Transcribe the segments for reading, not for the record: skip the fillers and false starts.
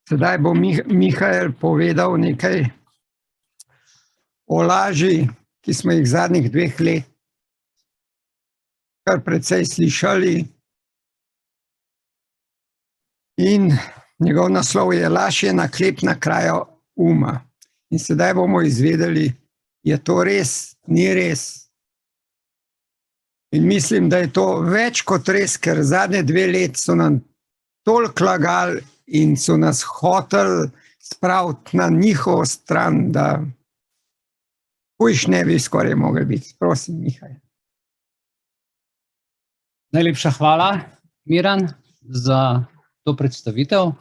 Sedaj bo Mihael povedal nekaj o laži, ki smo jih zadnjih 2 let kar precej slišali. In njegov naslov je Laž je naklep na kraju uma. In sedaj bomo izvedeli, je to res, ni res. In mislim, da je to več kot res, ker zadnje 2 let so nam toliko lagali in so nas hoteli spraviti na njihovo stran, da hujš ne bi skoraj mogli biti. Prosim, Mihaj. Najlepša hvala, Miran, za to predstavitev.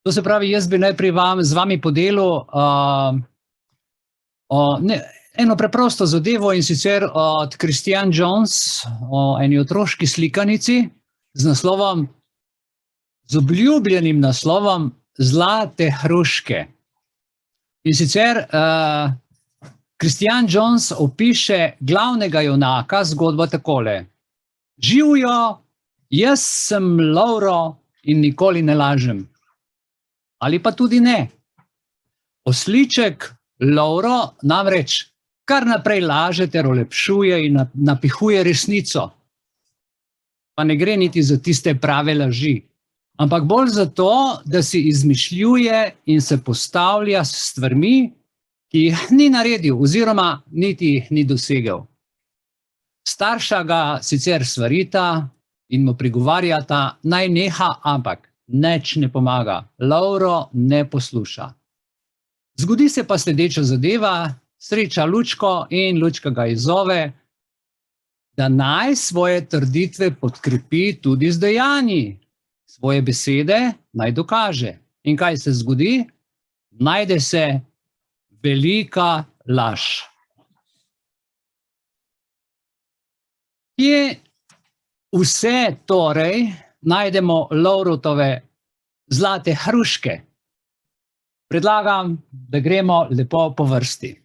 To se pravi, jaz bi najprej z vami podelil eno preprosto zadevo, in sicer od Christian Jones o eni otroški slikanici z obljubljenim naslovom Zlate hruške. In sicer Christian Jones opiše glavnega junaka zgodbo takole: Živjo, jaz sem Lovro in nikoli ne lažem. Ali pa tudi ne. Osliček Lovro namreč kar naprej laže ter olepšuje in napihuje resnico. Pa ne gre niti za tiste prave laži, ampak bolj za to, da si izmišljuje in se postavlja s stvarmi, ki jih ni naredil oziroma niti jih ni dosegel. Starša ga sicer svarita in mu prigovarjata, naj neha, ampak nič ne pomaga. Lovro ne posluša. Zgodi se pa sledeča zadeva, sreča Lučko in Lučka ga izzove, da naj svoje trditve podkrepi tudi z dejanji. Svoje besede naj dokaže. In kaj se zgodi? Najde se velika laž. Kje vse torej najdemo Lovrotove zlate hruške? Predlagam, da gremo lepo po vrsti.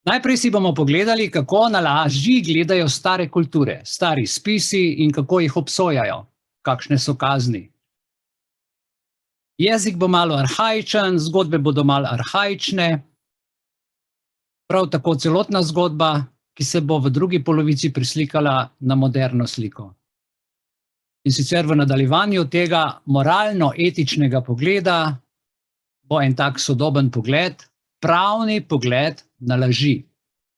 Najprej si bomo pogledali, kako na laži gledajo stare kulture, stari spisi in kako jih obsojajo, kakšne so kazni. Jezik bo malo arhaičen, zgodbe bodo malo arhaične, prav tako celotna zgodba, ki se bo v drugi polovici preslikala na moderno sliko. In sicer v nadaljevanju tega moralno-etičnega pogleda bo en tak sodoben pogled, pravni pogled na laži.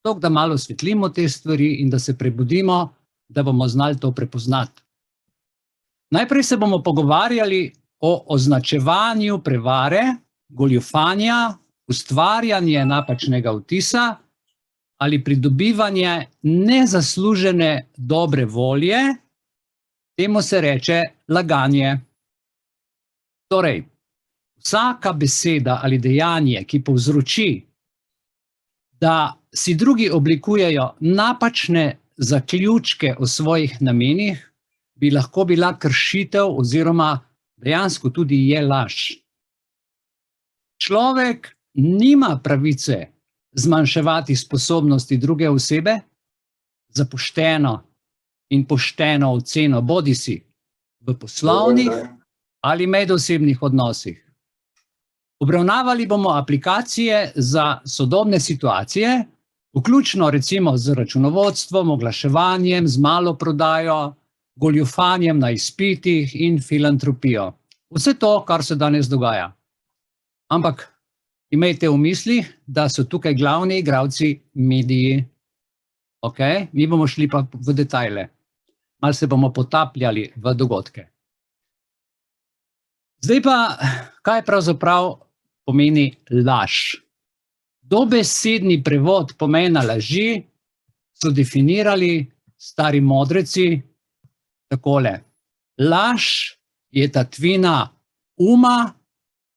Toliko, da malo osvetlimo te stvari in da se prebudimo, da bomo znali to prepoznati. Najprej se bomo pogovarjali o označevanju prevare, goljufanja, ustvarjanje napačnega vtisa ali pridobivanje nezaslužene dobre volje, temu se reče laganje. Torej, vsaka beseda ali dejanje, ki povzroči, da si drugi oblikujejo napačne zaključke o svojih namenih, bi lahko bila kršitev oziroma dejansko tudi je laž. Človek nima pravice zmanjševati sposobnosti druge osebe za pošteno in pošteno oceno, bodisi v poslovnih ali medosebnih odnosih. Obravnavali bomo aplikacije za sodobne situacije, vključno recimo z računovodstvom, oglaševanjem, z maloprodajo, goljufanjem na izpitih in filantropijo. Vse to, kar se danes dogaja. Ampak imejte v mislih, da so tukaj glavni igralci mediji. Ok, mi bomo šli pa v detajle. Malo se bomo potapljali v dogodke. Zdaj pa, kaj pravzaprav pomeni laž? Dobesedni prevod pomena laži so definirali stari modreci takole: laž je tatvina uma,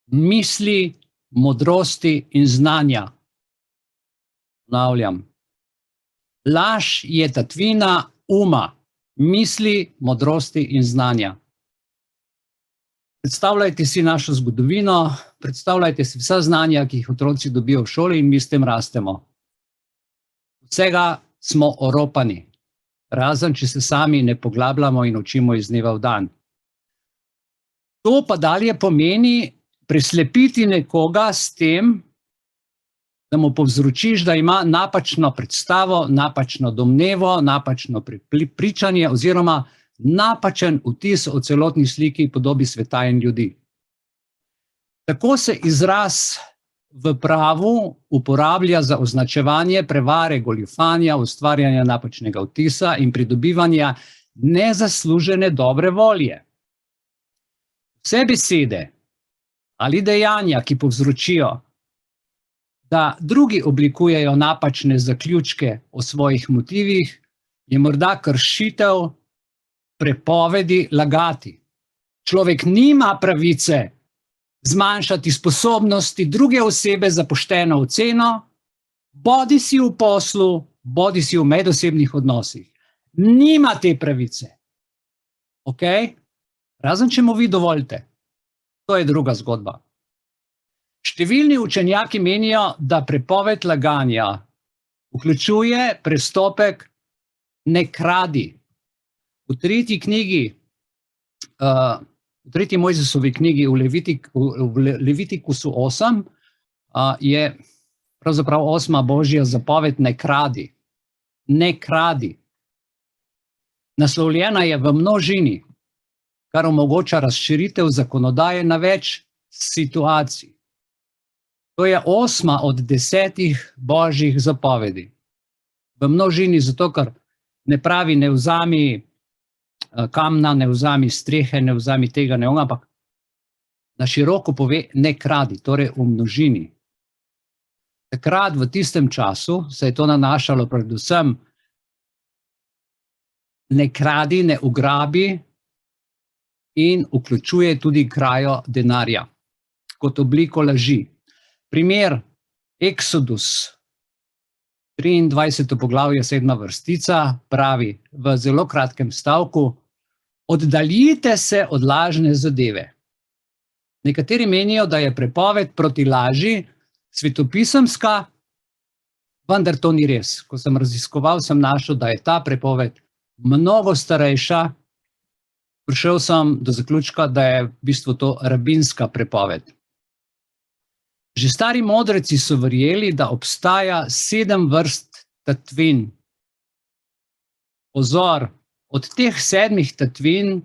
misli, modrosti in znanja. Ponavljam. Laž je tatvina uma, misli, modrosti in znanja. Predstavljajte si našo zgodovino, predstavljajte si vsa znanja, ki jih otroci dobijo v šoli in mi s tem rastemo. Vsega smo oropani, razen če se sami ne poglabljamo in učimo iz dneva v dan. To pa dalje pomeni preslepiti nekoga s tem, da mu povzročiš, da ima napačno predstavo, napačno domnevo, napačno prepričanje oziroma napačen vtis o celotni sliki podobi sveta in ljudi. Tako se izraz v pravu uporablja za označevanje prevare, goljufanja, ustvarjanja napačnega vtisa in pridobivanja nezaslužene dobre volje. Vse besede ali dejanja, ki povzročijo, da drugi oblikujejo napačne zaključke o svojih motivih, je morda kršitev prepovedi lagati. Človek nima pravice zmanjšati sposobnosti druge osebe za pošteno oceno, bodisi v poslu, bodisi v medosebnih odnosih. Nima te pravice. Ok? Razen če mu vi dovolite. To je druga zgodba. Številni učenjaki menijo, da prepoved laganja vključuje prestopek ne kradi. V tretji Mojzesovi knjigi v Levitikusu 8 je pravzaprav 8. božja zapoved ne kradi. Ne kradi. Naslovljena je v množini, kar omogoča razširitev zakonodaje na več situacij. To je 8. od 10 božjih zapovedi. V množini zato, ker ne pravi ne vzami kamna, ne vzami strehe, ne vzami tega, ne onga, ampak na široko pove ne kradi, torej v množini. Takrat v tistem času se je to nanašalo predvsem ne kradi, ne ugrabi in vključuje tudi krajo denarja kot obliko laži. Primer Exodus, 23. poglavje, 7. vrstica, pravi v zelo kratkem stavku: oddaljite se od lažne zadeve. Nekateri menijo, da je prepoved proti laži svetopisemska, vendar to ni res. Ko sem raziskoval, sem našel, da je ta prepoved mnogo starejša. Prišel sem do zaključka, da je v bistvu to rabinska prepoved. Že stari modreci so verjeli, da obstaja 7 vrst tatvin. Pozor, od teh 7 tatvin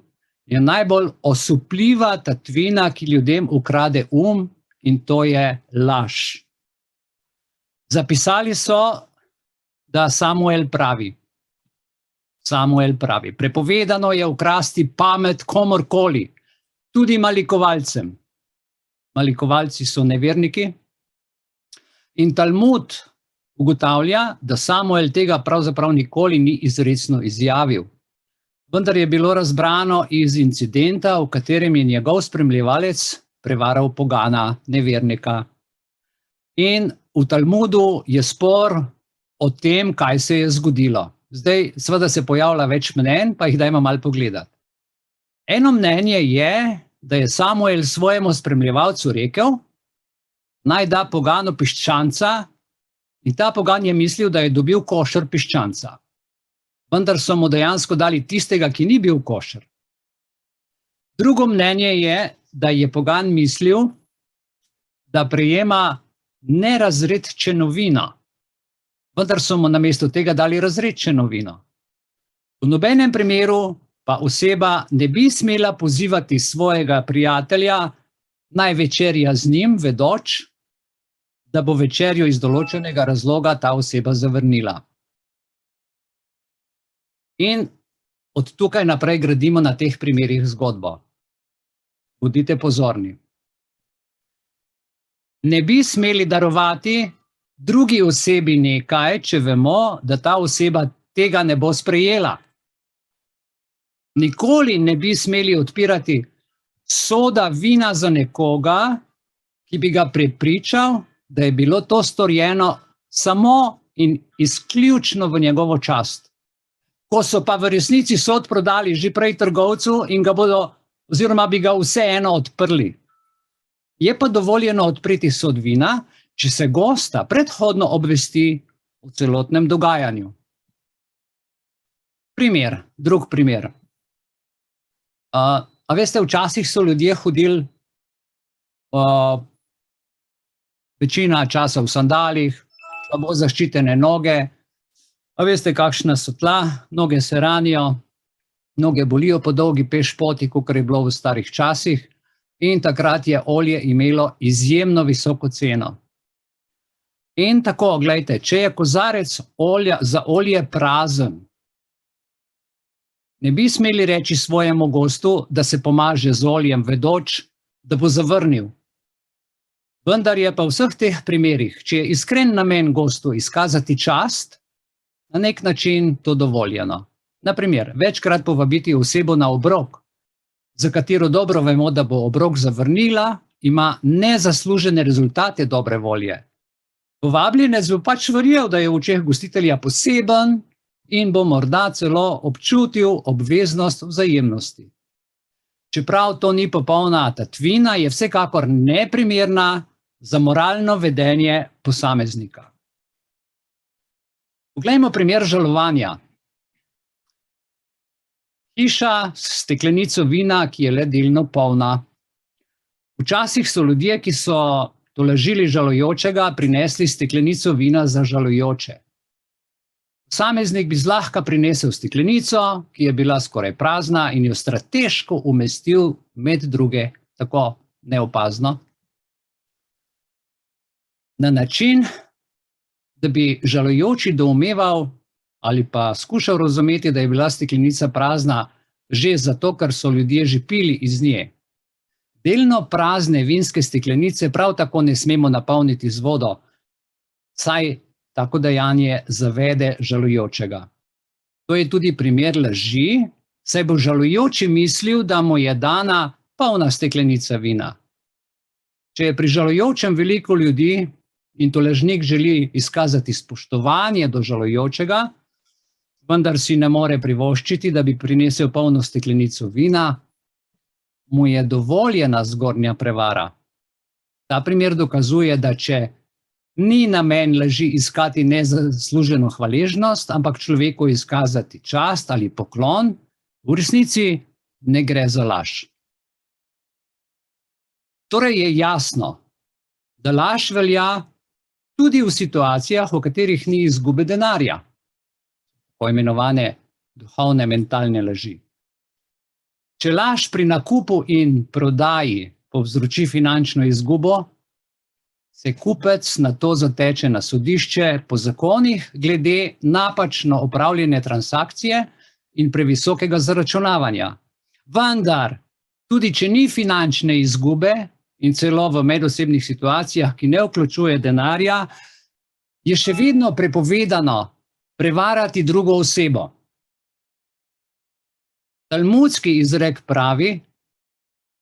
je najbolj osupljiva tatvina, ki ljudem ukrade in to je laž. Zapisali so, da Samuel pravi, prepovedano je ukrasti pamet komorkoli, tudi malikovalcem. Malikovalci so neverniki. In Talmud ugotavlja, da Samuel tega pravzaprav nikoli ni izrecno izjavil. Vendar je bilo razbrano iz incidenta, v katerem je njegov spremljevalec prevaral pogana, nevernika. In v Talmudu je spor o tem, kaj se je zgodilo. Zdaj seveda se pojavlja več mnenj, pa jih dajmo malo pogledati. Eno mnenje je, da je Samuel svojemu spremljevalcu rekel, naj da poganu piščanca, in ta pogan je mislil, da je dobil košer piščanca. Vendar so mu dejansko dali tistega, ki ni bil košer. Drugo mnenje je, da je pogan mislil, da prejema nerazredčeno, vendar so mu namesto tega dali razredčeno vino. V nobenem primeru pa oseba ne bi smela pozivati svojega prijatelja, naj večerja z njim, vedoč, da bo večerjo iz določenega razloga ta oseba zavrnila. In od tukaj naprej gradimo na teh primerih zgodbo. Bodite pozorni. Ne bi smeli darovati drugi osebi nekaj, če vemo, da ta oseba tega ne bo sprejela. Nikoli ne bi smeli odpirati soda vina za nekoga, ki bi ga prepričal, da je bilo to storjeno samo in izključno v njegovo čast. Ko so pa v resnici sod prodali že prej trgovcu in ga bodo, oziroma bi ga vseeno odprli. Je pa dovoljeno odpreti sod vina, če se gosta predhodno obvesti o celotnem dogajanju. Drug primer. A veste, včasih so ljudje hodili večina časa v sandalih, slabo zaščitene noge. A veste, kakšna so tla, noge se ranijo, noge bolijo po dolgi pešpoti, kakor je bilo v starih časih, in takrat je olje imelo izjemno visoko ceno. In tako, glejte, če je kozarec za olje prazen, ne bi smeli reči svojemu gostu, da se pomaže z oljem, vedoč, da bo zavrnil. Vendar je pa v vseh teh primerih, če je iskren namen gostu izkazati čast, na nek način to dovoljeno. Na primer, večkrat povabiti osebo na obrok, za katero dobro vemo, da bo obrok zavrnila, ima nezaslužene rezultate dobre volje. Povabljenec bo pač verjel, da je v očeh gostitelja poseben in bo morda celo občutil obveznost vzajemnosti. Čeprav to ni popolna tatvina, je vsekakor neprimerna za moralno vedenje posameznika. Poglejmo primer žalovanja. Hiša s steklenico vina, ki je le delno polna. Včasih so ljudje, ki so tolažili žalujočega, prinesli steklenico vina za žalujoče. Posameznik bi zlahka prinesel steklenico, ki je bila skoraj prazna, in jo strateško umestil med druge, tako neopazno, na način, da bi žalujoči doumeval ali pa skušal razumeti, da je bila steklenica prazna že zato, ker so ljudje že pili iz nje. Delno prazne vinske steklenice prav tako ne smemo napolniti z vodo, saj tako dejanje zavede žalujočega. To je tudi primer laži, saj bo žalujoči mislil, da mu je dana polna steklenica vina. Če je pri žalujočem veliko ljudi in tolažnik želi izkazati spoštovanje do žalujočega, vendar si ne more privoščiti, da bi prinesel polno steklenico vina, mu je dovoljena zgornja prevara. Ta primer dokazuje, da če ni namen laži iskati nezasluženo hvaležnost, ampak človeku izkazati čast ali poklon, v resnici ne gre za laž. Torej je jasno, da laž velja tudi v situacijah, v katerih ni izgube denarja, poimenovane duhovne mentalne laži. Če laž pri nakupu in prodaji povzroči finančno izgubo, se kupec na to zateče na sodišče po zakonih glede napačno opravljene transakcije in previsokega zaračunavanja. Vendar, tudi če ni finančne izgube in celo v medosebnih situacijah, ki ne vključuje denarja, je še vedno prepovedano prevarati drugo osebo. Talmudski izrek pravi,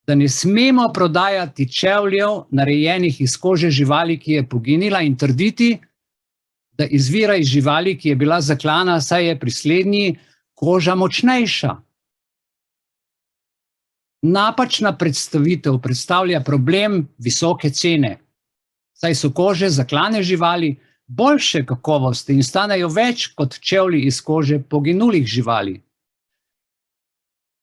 da ne smemo prodajati čevljev, narejenih iz kože živali, ki je poginila, in trditi, da izvira iz živali, ki je bila zaklana, saj je pri slednji koža močnejša. Napačna predstavitev predstavlja problem visoke cene, saj so kože zaklane živali boljše kakovosti in stanejo več kot čevlji iz kože poginulih živali.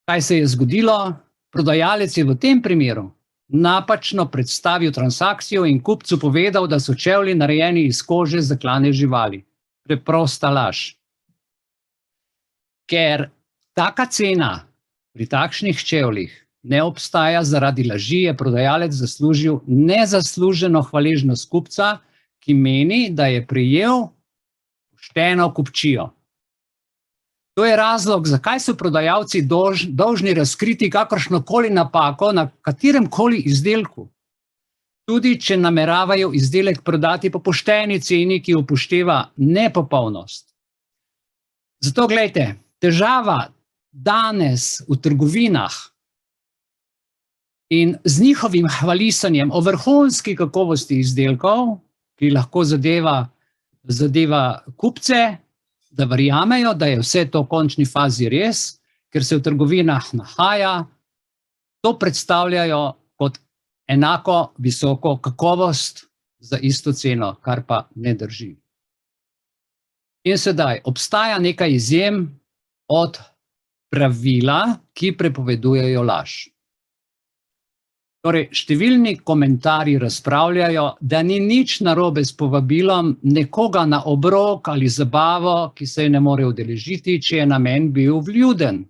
Kaj se je zgodilo? Prodajalec je v tem primeru napačno predstavil transakcijo in kupcu povedal, da so čevlji narejeni iz kože zaklane živali. Preprosta laž. Ker taka cena pri takšnih čevljih ne obstaja zaradi laži, je prodajalec zaslužil nezasluženo hvaležnost kupca, ki meni, da je prejel pošteno kupčijo. To je razlog, zakaj so prodajalci dolžni razkriti kakršnokoli napako na kateremkoli izdelku. Tudi če nameravajo izdelek prodati po pošteni ceni, ki upošteva nepopolnost. Zato glejte, težava danes v trgovinah in z njihovim hvalisanjem o vrhunski kakovosti izdelkov, ki lahko zadeva kupce, da verjamejo, da je vse to v končni fazi res, ker se v trgovinah nahaja, to predstavljajo kot enako visoko kakovost za isto ceno, kar pa ne drži. In sedaj, obstaja nekaj izjem od pravila, ki prepovedujejo laž. Torej, številni komentarji razpravljajo, da ni nič narobe s povabilom nekoga na obrok ali zabavo, ki se je ne more udeležiti, če je namen bil vljuden.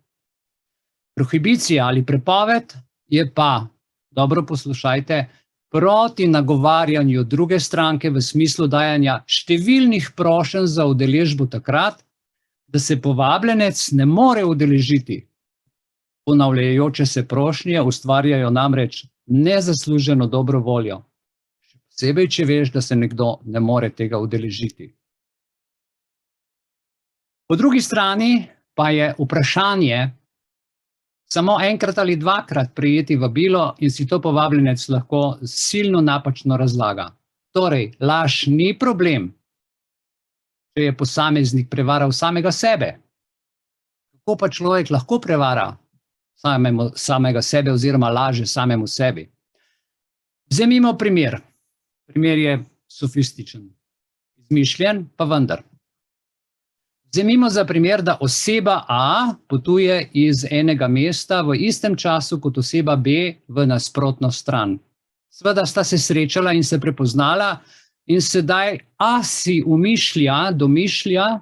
Prohibicija ali prepoved je pa, dobro poslušajte, proti nagovarjanju druge stranke v smislu dajanja številnih prošenj za udeležbo takrat, da se povabljenec ne more udeležiti. Ponavljajoče se prošnje ustvarjajo namreč nezasluženo dobro voljo. Še posebej, če veš, da se nekdo ne more tega udeležiti. Po drugi strani pa je vprašanje samo enkrat ali dvakrat prejeti vabilo in si to povabljenec lahko silno napačno razlaga. Torej, laž ni problem, če je posameznik prevaral samega sebe. Kako pa človek lahko prevara samega sebe oziroma laže samemu sebi? Vzemimo primer. Primer je sofističen, izmišljen, pa vendar. Vzemimo za primer, da oseba A potuje iz enega mesta v istem času kot oseba B v nasprotno stran. Seveda sta se srečala in se prepoznala in sedaj A si domišlja,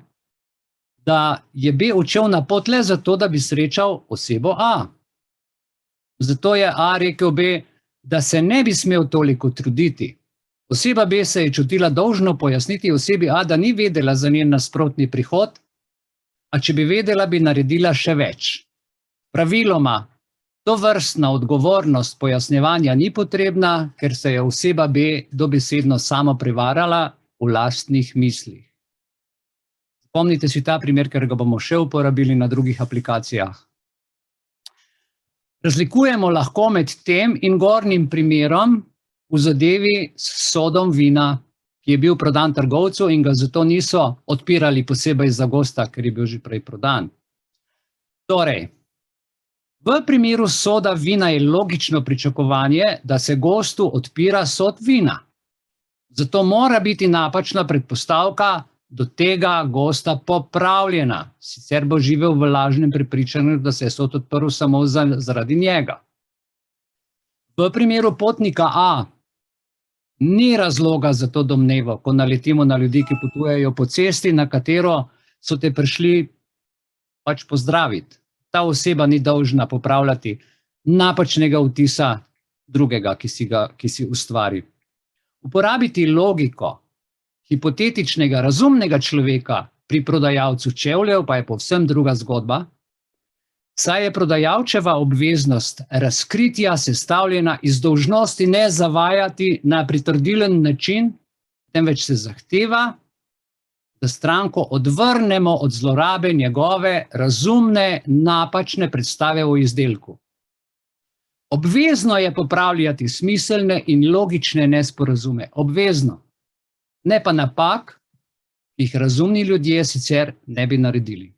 da je B odšel na pot le zato, da bi srečal osebo A. Zato je A rekel B, da se ne bi smel toliko truditi. Oseba B se je čutila dolžno pojasniti osebi A, da ni vedela za njen nasprotni prihod, a če bi vedela, bi naredila še več. Praviloma, tovrstna odgovornost pojasnjevanja ni potrebna, ker se je oseba B dobesedno samo prevarala v lastnih mislih. Spomnite si ta primer, ker ga bomo še uporabili na drugih aplikacijah. Razlikujemo lahko med tem in gornjim primerom v zadevi s sodom vina, ki je bil prodan trgovcu in ga zato niso odpirali posebej za gosta, ker je bil že prej prodan. Torej, v primeru soda vina je logično pričakovanje, da se gostu odpira sod vina. Zato mora biti napačna predpostavka do tega gosta popravljena, sicer bo živel v lažnem prepričanju, da se je sod odprl samo zaradi njega. V primeru potnika A ni razloga za to domnevo, ko naletimo na ljudi, ki potujejo po cesti, na katero so te prišli pač pozdraviti. Ta oseba ni dolžna popravljati napačnega vtisa drugega, ki si ustvari. Uporabiti logiko hipotetičnega, razumnega človeka pri prodajalcu čevljev pa je povsem druga zgodba, saj je prodajalčeva obveznost razkritja sestavljena iz dolžnosti ne zavajati na pritrdilen način, temveč se zahteva, da stranko odvrnemo od zlorabe njegove razumne, napačne predstave o izdelku. Obvezno je popravljati smiselne in logične nesporazume. Obvezno. Ne pa napak, ki jih razumni ljudje sicer ne bi naredili.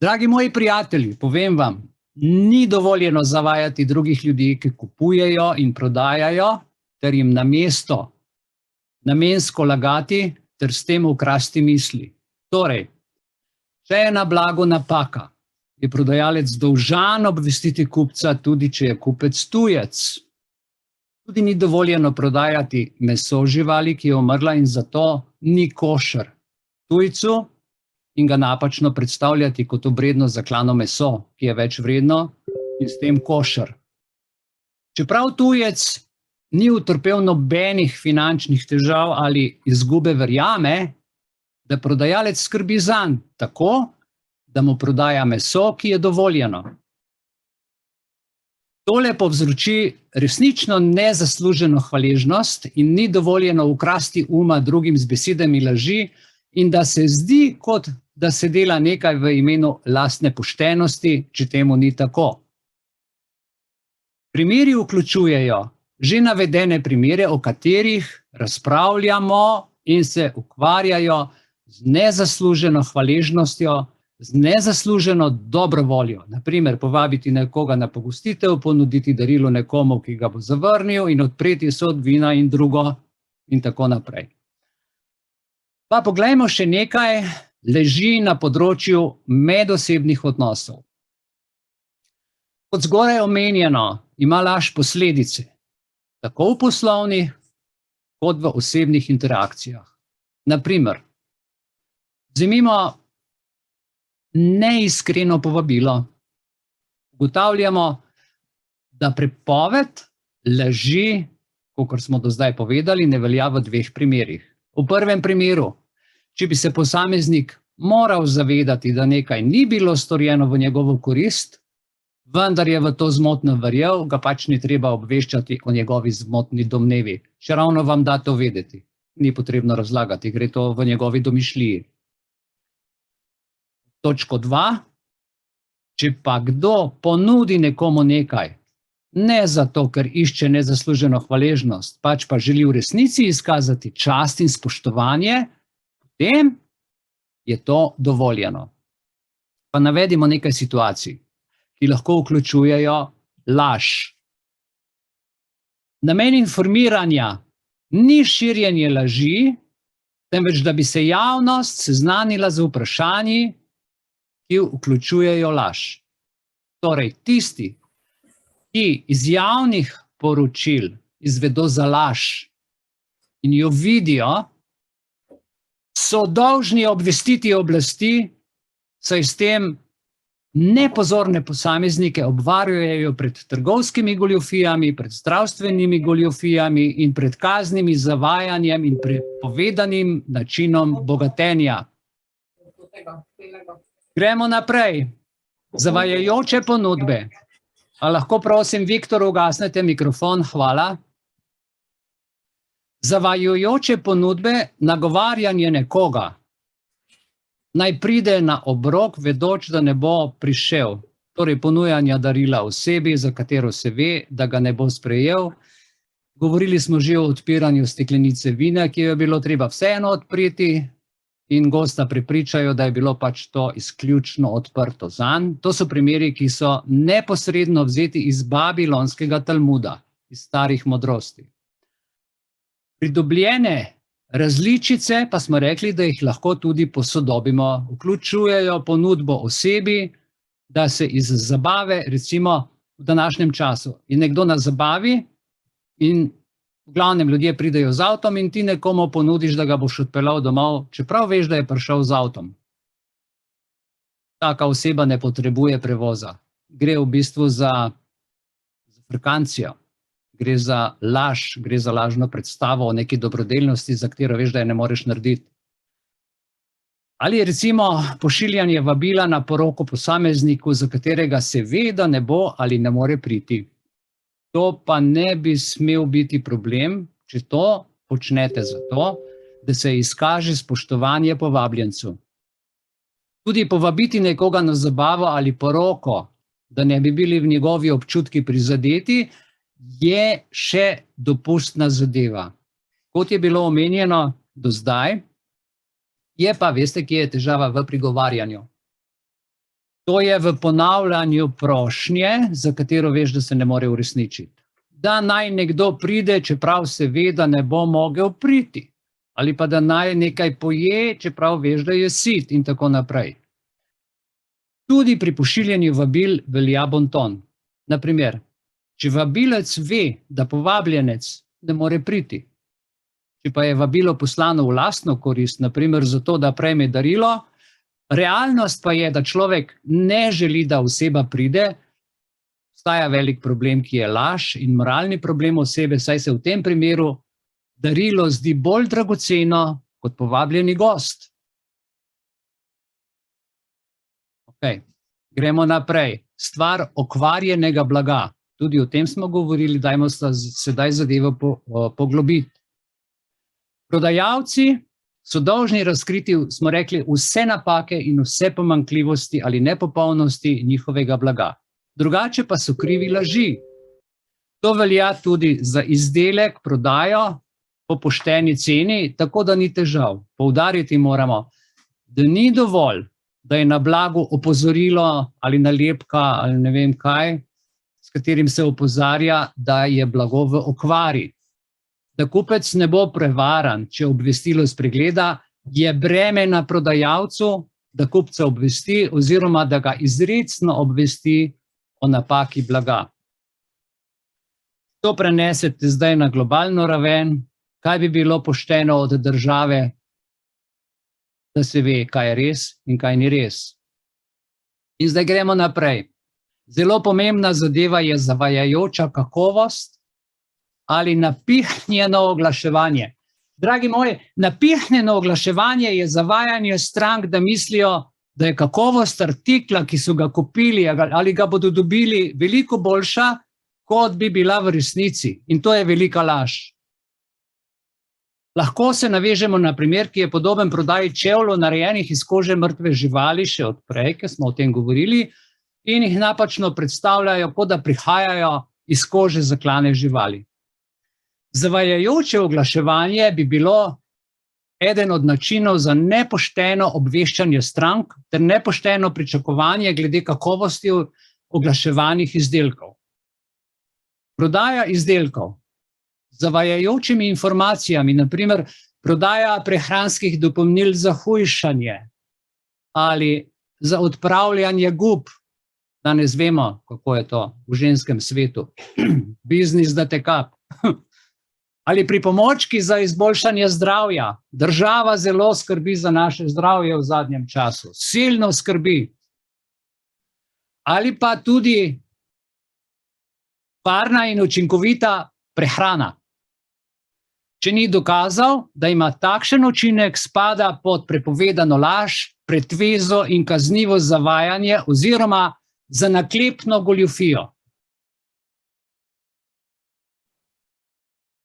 Dragi moji prijatelji, povem vam, ni dovoljeno zavajati drugih ljudi, ki kupujejo in prodajajo, ter jim namensko lagati, ter s tem ukrasti misli. Torej, če je na blagu napaka, je prodajalec dolžan obvestiti kupca, tudi če je kupec tujec. Tudi ni dovoljeno prodajati meso živali, ki je umrla in zato ni košer tujcu, in ga napačno predstavljati kot obredno zaklano meso, ki je več vredno in s tem košer. Čeprav tujec ni utrpel nobenih finančnih težav ali izgube, verjame, da prodajalec skrbi zanj tako, da mu prodaja meso, ki je dovoljeno. Tole povzroči resnično nezasluženo hvaležnost in ni dovoljeno ukrasti uma drugim z besedami laži in da se zdi, kot da se dela nekaj v imenu lastne poštenosti, če temu ni tako. Primeri vključujejo že navedene primere, o katerih razpravljamo in se ukvarjajo z nezasluženo hvaležnostjo, z nezasluženo dobro voljo. Na primer, povabiti nekoga na pogostitev, ponuditi darilo nekomu, ki ga bo zavrnil, in odpreti sod vina in drugo in tako naprej. Pa poglejmo še nekaj leži na področju medosebnih odnosov. Kot zgoraj omenjeno, ima laž posledice, tako v poslovnih, kot v osebnih interakcijah. Naprimer, vzemimo neiskreno povabilo. Ugotavljamo, da prepoved laži, kakor smo do zdaj povedali, ne velja v dveh primerih. V prvem primeru, če bi se posameznik moral zavedati, da nekaj ni bilo storjeno v njegovo korist, vendar je v to zmotno verjel, ga pač ni treba obveščati o njegovi zmotni domnevi. Še ravno vam da to vedeti. Ni potrebno razlagati, gre to v njegovi domišljiji. Točko 2. Če pa kdo ponudi nekomu nekaj, ne zato, ker išče nezasluženo hvaležnost, pač pa želi v resnici izkazati čast in spoštovanje, potem je to dovoljeno. Pa navedimo nekaj situacij, ki lahko vključujejo laž. Namen informiranja ni širjenje laži, temveč da bi se javnost seznanila z vprašanji, ki vključujejo laž. Torej, tisti, ki iz javnih poročil izvedo za laž in jo vidijo, so dolžni obvestiti oblasti, saj s tem nepozorne posameznike obvarujejo pred trgovskimi goljufijami, pred zdravstvenimi goljufijami in pred kaznimi zavajanjem in prepovedanim načinom bogatenja. Gremo naprej. Zavajajoče ponudbe. A lahko prosim, Viktor, ugasnete mikrofon, hvala. Zavajajoče ponudbe, nagovarjanje nekoga, naj pride na obrok, vedoč, da ne bo prišel. Torej, ponujanja darila osebi, za katero se ve, da ga ne bo sprejel. Govorili smo že o odpiranju steklenice vina, ki jo je bilo treba vseeno odpreti in gosta prepričajo, da je bilo pač to izključno odprto zanj. To so primeri, ki so neposredno vzeti iz babilonskega Talmuda, iz starih modrosti. Pridobljene različice pa smo rekli, da jih lahko tudi posodobimo. Vključujejo ponudbo osebi, da se iz zabave, recimo v današnjem času, je nekdo na zabavi in v glavnem ljudje pridejo z avtom in ti nekomu ponudiš, da ga boš odpeljal domov, čeprav veš, da je prišel z avtom. Taka oseba ne potrebuje prevoza. Gre v bistvu za frkancijo. Gre za laž, gre za lažno predstavo o neki dobrodelnosti, za katero veš, da je ne moreš narediti. Ali recimo pošiljanje vabila na poroko posamezniku, za katerega se ve, da ne bo ali ne more priti. To pa ne bi smel biti problem, če to počnete zato, da se izkaže spoštovanje povabljencu. Tudi povabiti nekoga na zabavo ali poroko, da ne bi bili v njegovi občutki prizadeti, je še dopustna zadeva. Kot je bilo omenjeno do zdaj, je pa, veste, kje je težava v prigovarjanju. To je v ponavljanju prošnje, za katero veš, da se ne more uresničiti. Da naj nekdo pride, čeprav se ve, da ne bo mogel priti. Ali pa da naj nekaj poje, čeprav veš, da je sit in tako naprej. Tudi pri pošiljanju vabil velja bonton. Naprimer, če vabilec ve, da povabljenec ne more priti, če pa je vabilo poslano v lastno korist, naprimer zato, da prejme darilo, realnost pa je, da človek ne želi, da oseba pride, obstaja velik problem, ki je laž in moralni problem osebe, saj se v tem primeru darilo zdi bolj dragoceno kot povabljeni gost. Okay. Gremo naprej. Stvar okvarjenega blaga. Tudi o tem smo govorili, dajmo se sedaj zadevo poglobiti. Prodajalci so dolžni razkriti, smo rekli, vse napake in vse pomanjkljivosti ali nepopolnosti njihovega blaga. Drugače pa so krivi laži. To velja tudi za izdelek, prodajo po pošteni ceni, tako da ni težav. Poudariti moramo, da ni dovolj, da je na blagu opozorilo ali nalepka ali ne vem kaj, s katerim se opozarja, da je blago v okvari. Da kupec ne bo prevaran, če obvestilo spregleda, je breme na prodajalcu, da kupca obvesti oziroma da ga izrecno obvesti o napaki blaga. To prenesete zdaj na globalno raven, kaj bi bilo pošteno od države, da se ve, kaj je res in kaj ni res. In zdaj gremo naprej. Zelo pomembna zadeva je zavajajoča kakovost ali napihnjeno oglaševanje. Dragi moji, napihnjeno oglaševanje je zavajanje strank, da mislijo, da je kakovost artikla, ki so ga kupili ali ga bodo dobili, veliko boljša, kot bi bila v resnici. In to je velika laž. Lahko se navežemo na primer, ki je podoben prodaji čevljev, narejenih iz kože mrtve živali, še od prej, ker smo o tem govorili, in jih napačno predstavljajo, kot da prihajajo iz kože zaklane živali. Zavajajoče oglaševanje bi bilo eden od načinov za nepošteno obveščanje strank ter nepošteno pričakovanje glede kakovosti oglaševanih izdelkov. Prodaja izdelkov z zavajajočimi informacijami, na primer prodaja prehranskih dopolnil za hujšanje ali za odpravljanje gub. Danes vemo, kako je to v ženskem svetu. Biznis da te kap. Ali pripomočki za izboljšanje zdravja. Država zelo skrbi za naše zdravje v zadnjem času. Silno skrbi. Ali pa tudi varna in učinkovita prehrana. Če ni dokazal, da ima takšen učinek, spada pod prepovedano laž, pretvezo in kaznivo zavajanje oziroma za naklepno goljufijo.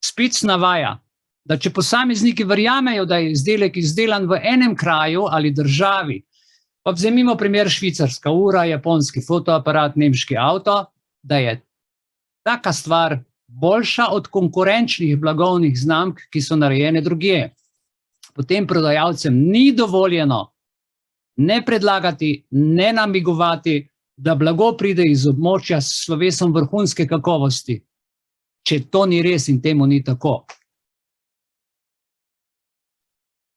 Spic navaja, da če posamezniki verjamejo, da je izdelek izdelan v enem kraju ali državi, pa vzemimo primer švicarska ura, japonski fotoaparat, nemški avto, da je taka stvar boljša od konkurenčnih blagovnih znamk, ki so narejene drugje. Potem prodajalcem ni dovoljeno ne predlagati, ne namigovati, da blago pride iz območja s slovesom vrhunske kakovosti, če to ni res in temu ni tako.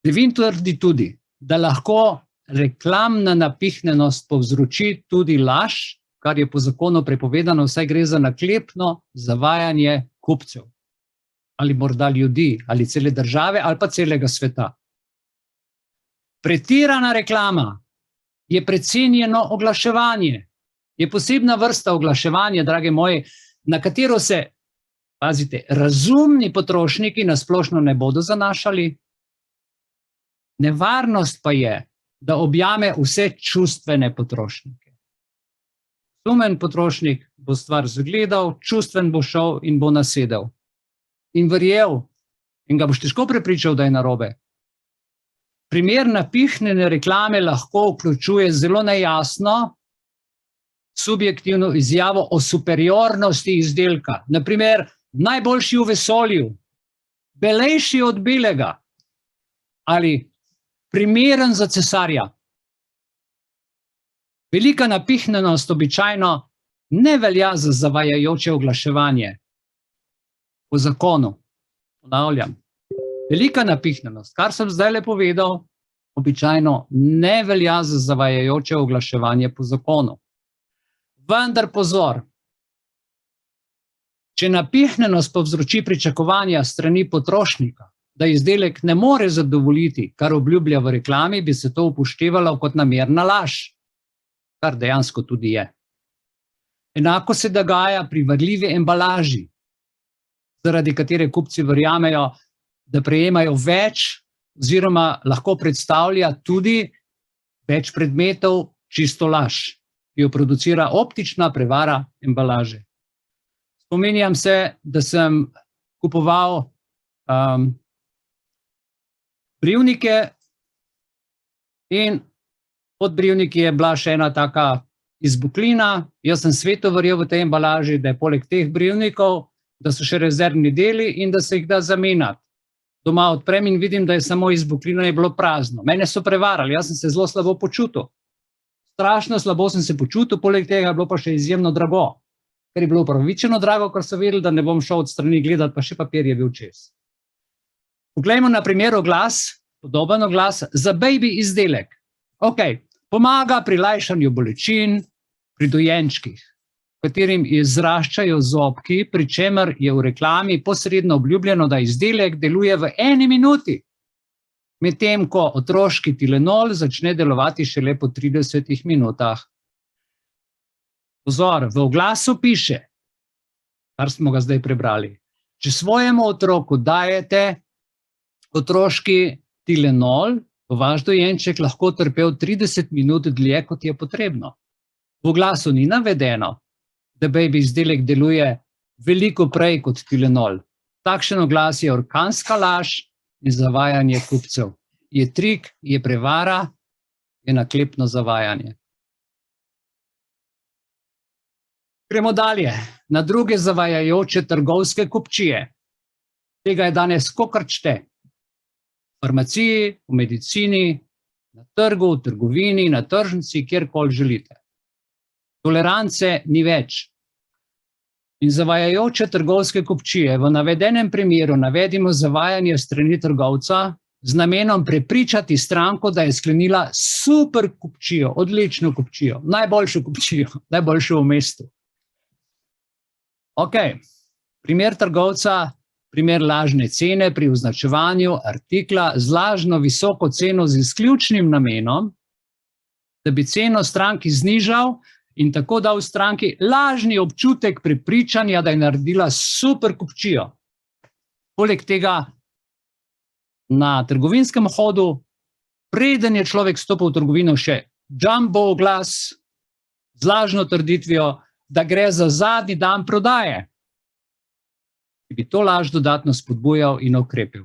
Levin trdi tudi, da lahko reklamna napihnjenost povzroči tudi laž, kar je po zakonu prepovedano, saj gre za naklepno zavajanje kupcev. Ali morda ljudi, ali cele države, ali pa celega sveta. Pretirana reklama je precenjeno oglaševanje. Je posebna vrsta oglaševanja, drage moji, na katero se, pazite, razumni potrošniki nasplošno ne bodo zanašali. Nevarnost pa je, da objame vse čustvene potrošnike. Razumen potrošnik bo stvar zagledal, čustven bo šel in bo nasedel. In verjel, in ga boš težko prepričal, da je narobe. Primer napihnjene reklame lahko vključuje zelo nejasno subjektivno izjavo o superiornosti izdelka. Naprimer, najboljši v vesolju, belejši od belega ali primeren za cesarja. Velika napihnjenost običajno ne velja za zavajajoče oglaševanje. Po zakonu, ponavljam, velika napihnjenost, kar sem zdaj povedal, običajno ne velja za zavajajoče oglaševanje po zakonu. Vendar pozor, če napihnjenost povzroči pričakovanja strani potrošnika, da izdelek ne more zadovoljiti, kar obljublja v reklami, bi se to upoštevalo kot namerna laž, kar dejansko tudi je. Enako se dogaja pri varljivi embalaži, zaradi katere kupci verjamejo, da prejemajo več oziroma lahko predstavlja tudi več predmetov, čisto laž, ki jo producira optična prevara embalaže. Spominjam se, da sem kupoval brivnike in pod brivniki je bila še ena taka izbuklina. Jaz sem sveto verjel v tej embalaži, da je poleg teh brivnikov, da so še rezervni deli in da se jih da zamenjati. Doma odprem in vidim, da je samo izbuklina, je bilo prazno. Mene so prevarali, jaz sem se zelo slabo počutil. Strašno slabo sem se počutil, poleg tega je bilo pa še izjemno drago. Ker je bilo upravičeno drago, ker so vedeli, da ne bom šel od strani gledati, pa še papir je bil čez. Poglejmo na primer oglas, podoben oglas za baby izdelek. Ok, pomaga pri lajšanju bolečin pri dojenčkih. katerim izraščajo zobki, pri čemer je v reklami posredno obljubljeno, da izdelek deluje v 1 minuti, medtem ko otroški Tylenol začne delovati šele po 30 minutah. Pozor, v oglasu piše, kar smo ga zdaj prebrali, če svojemu otroku dajete otroški Tylenol, bo vaš dojenček lahko trpel 30 minut dlje, kot je potrebno. V oglasu ni navedeno, da baby izdelek deluje veliko prej kot Tylenol. Takšen oglas je orkanska laž in zavajanje kupcev. Je trik, je prevara, je naklepno zavajanje. Gremo dalje, na druge zavajajoče trgovske kupčije. Tega je danes kokrčte. V farmaciji, v medicini, na trgu, v trgovini, na tržnici, kjerkoli želite. Tolerance ni več. In zavajajoče trgovske kupčije v navedenem primeru navedimo zavajanje strani trgovca z namenom prepričati stranko, da je sklenila super kupčijo, odlično kupčijo, najboljšo kupčijo, najboljšo v mestu. Ok, primer trgovca, primer lažne cene pri označevanju artikla z lažno visoko ceno z izključnim namenom, da bi ceno stranki znižal in tako dal stranki lažni občutek prepričanja, da je naredila super kupčijo. Poleg tega na trgovinskem hodu, preden je človek stopil v trgovino, še jumbo oglas z lažno trditvijo, da gre za zadnji dan prodaje, ki bi to laž dodatno spodbujal in okrepil.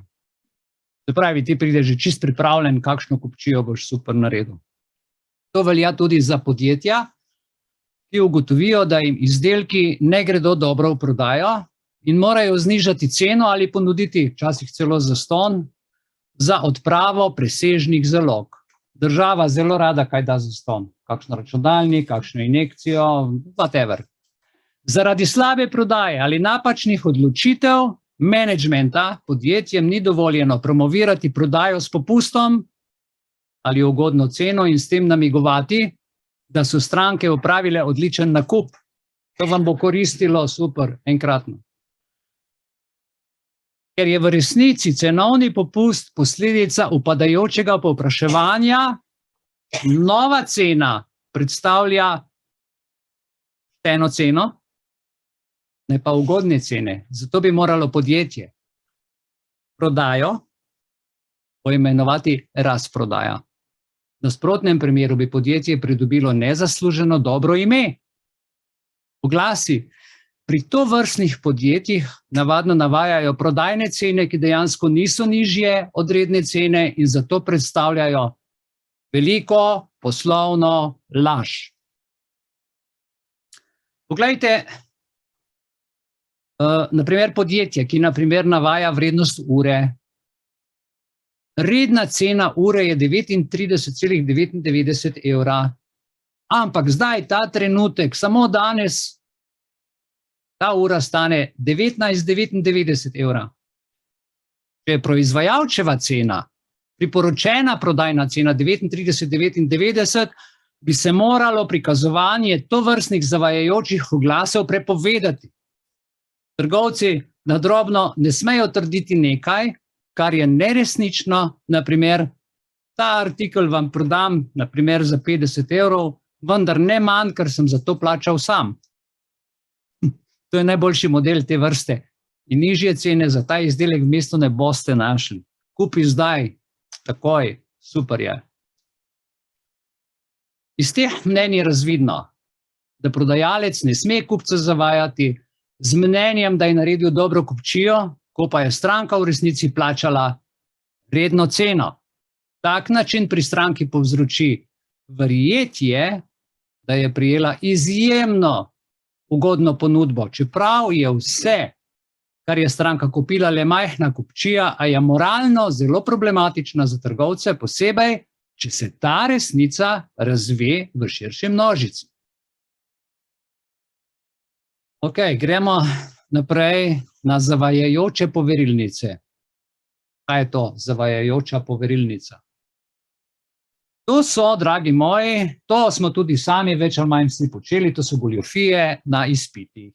Se pravi, ti prideš že čist pripravljen, kakšno kupčijo boš super naredil. To velja tudi za podjetja, ki ugotovijo, da jim izdelki ne gredo dobro v prodajo in morajo znižati ceno ali ponuditi, včasih celo zastonj, za odpravo presežnih zalog. Država zelo rada kaj da zastonj, kakšno računalnik, kakšno injekcijo, whatever. Zaradi slabe prodaje ali napačnih odločitev menedžmenta podjetjem ni dovoljeno promovirati prodajo s popustom ali ugodno ceno in s tem namigovati, da so stranke opravile odličen nakup. To vam bo koristilo super, enkratno. Ker je v resnici cenovni popust posledica upadajočega povpraševanja, nova cena predstavlja eno ceno, ne pa ugodne cene. Zato bi moralo podjetje prodajo poimenovati razprodaja. V nasprotnem primeru bi podjetje pridobilo nezasluženo dobro ime. Oglasi pri tovrstnih podjetjih navadno navajajo prodajne cene, ki dejansko niso nižje od redne cene in zato predstavljajo veliko poslovno laž. Poglejte, naprimer podjetje, ki naprimer navaja vrednost ure. Redna cena ure je 39,99 evra, ampak zdaj, ta trenutek, samo danes, ta ura stane 19,99 evra. Če je proizvajalčeva cena, priporočena prodajna cena 39,99, bi se moralo prikazovanje tovrstnih zavajajočih oglasov prepovedati. Trgovci na drobno ne smejo trditi nekaj, kar je neresnično, naprimer, ta artikel vam prodam, naprimer, za 50 evrov, vendar ne manj, ker sem za to plačal sam. To je najboljši model te vrste. In nižje cene za ta izdelek v mestu ne boste našli. Kupi zdaj, takoj, super je. Iz teh mnenj je razvidno, da prodajalec ne sme kupca zavajati z mnenjem, da je naredil dobro kupčijo, ko pa je stranka v resnici plačala redno ceno. Tak način pri stranki povzroči verjetje, da je prijela izjemno ugodno ponudbo, čeprav je vse, kar je stranka kupila, le majhna kupčija, a je moralno zelo problematična za trgovce, posebej, če se ta resnica razve v širši množici. Ok, gremo naprej na zavajajoče poverilnice. Kaj je to zavajajoča poverilnica? To so, dragi moji, to smo tudi sami več ali manj vsi počeli, to so goljufije na izpitih.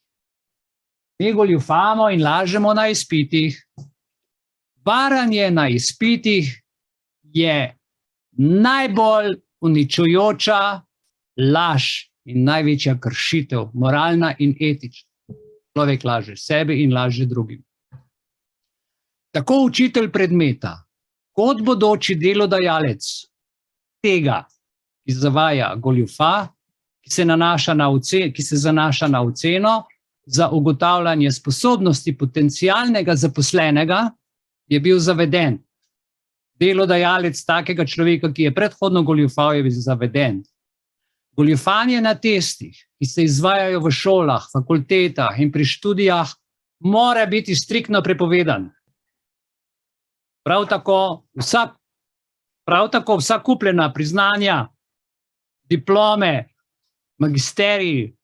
Mi goljufamo in lažemo na izpitih. Varanje na izpitih je najbolj uničujoča laž in največja kršitev, moralna in etična. Človek laže sebi in laže drugim. Tako učitelj predmeta, kot bodoči delodajalec tega, ki zavaja goljufa, ki se zanaša na oceno za ugotavljanje sposobnosti potencialnega zaposlenega, je bil zaveden. Delodajalec takega človeka, ki je predhodno goljufal, je bil zaveden. Goljufanje na testih, ki se izvajajo v šolah, fakultetah in pri študijah, mora biti striktno prepovedan. Prav tako vsa kupljena priznanja, diplome, magisteriji,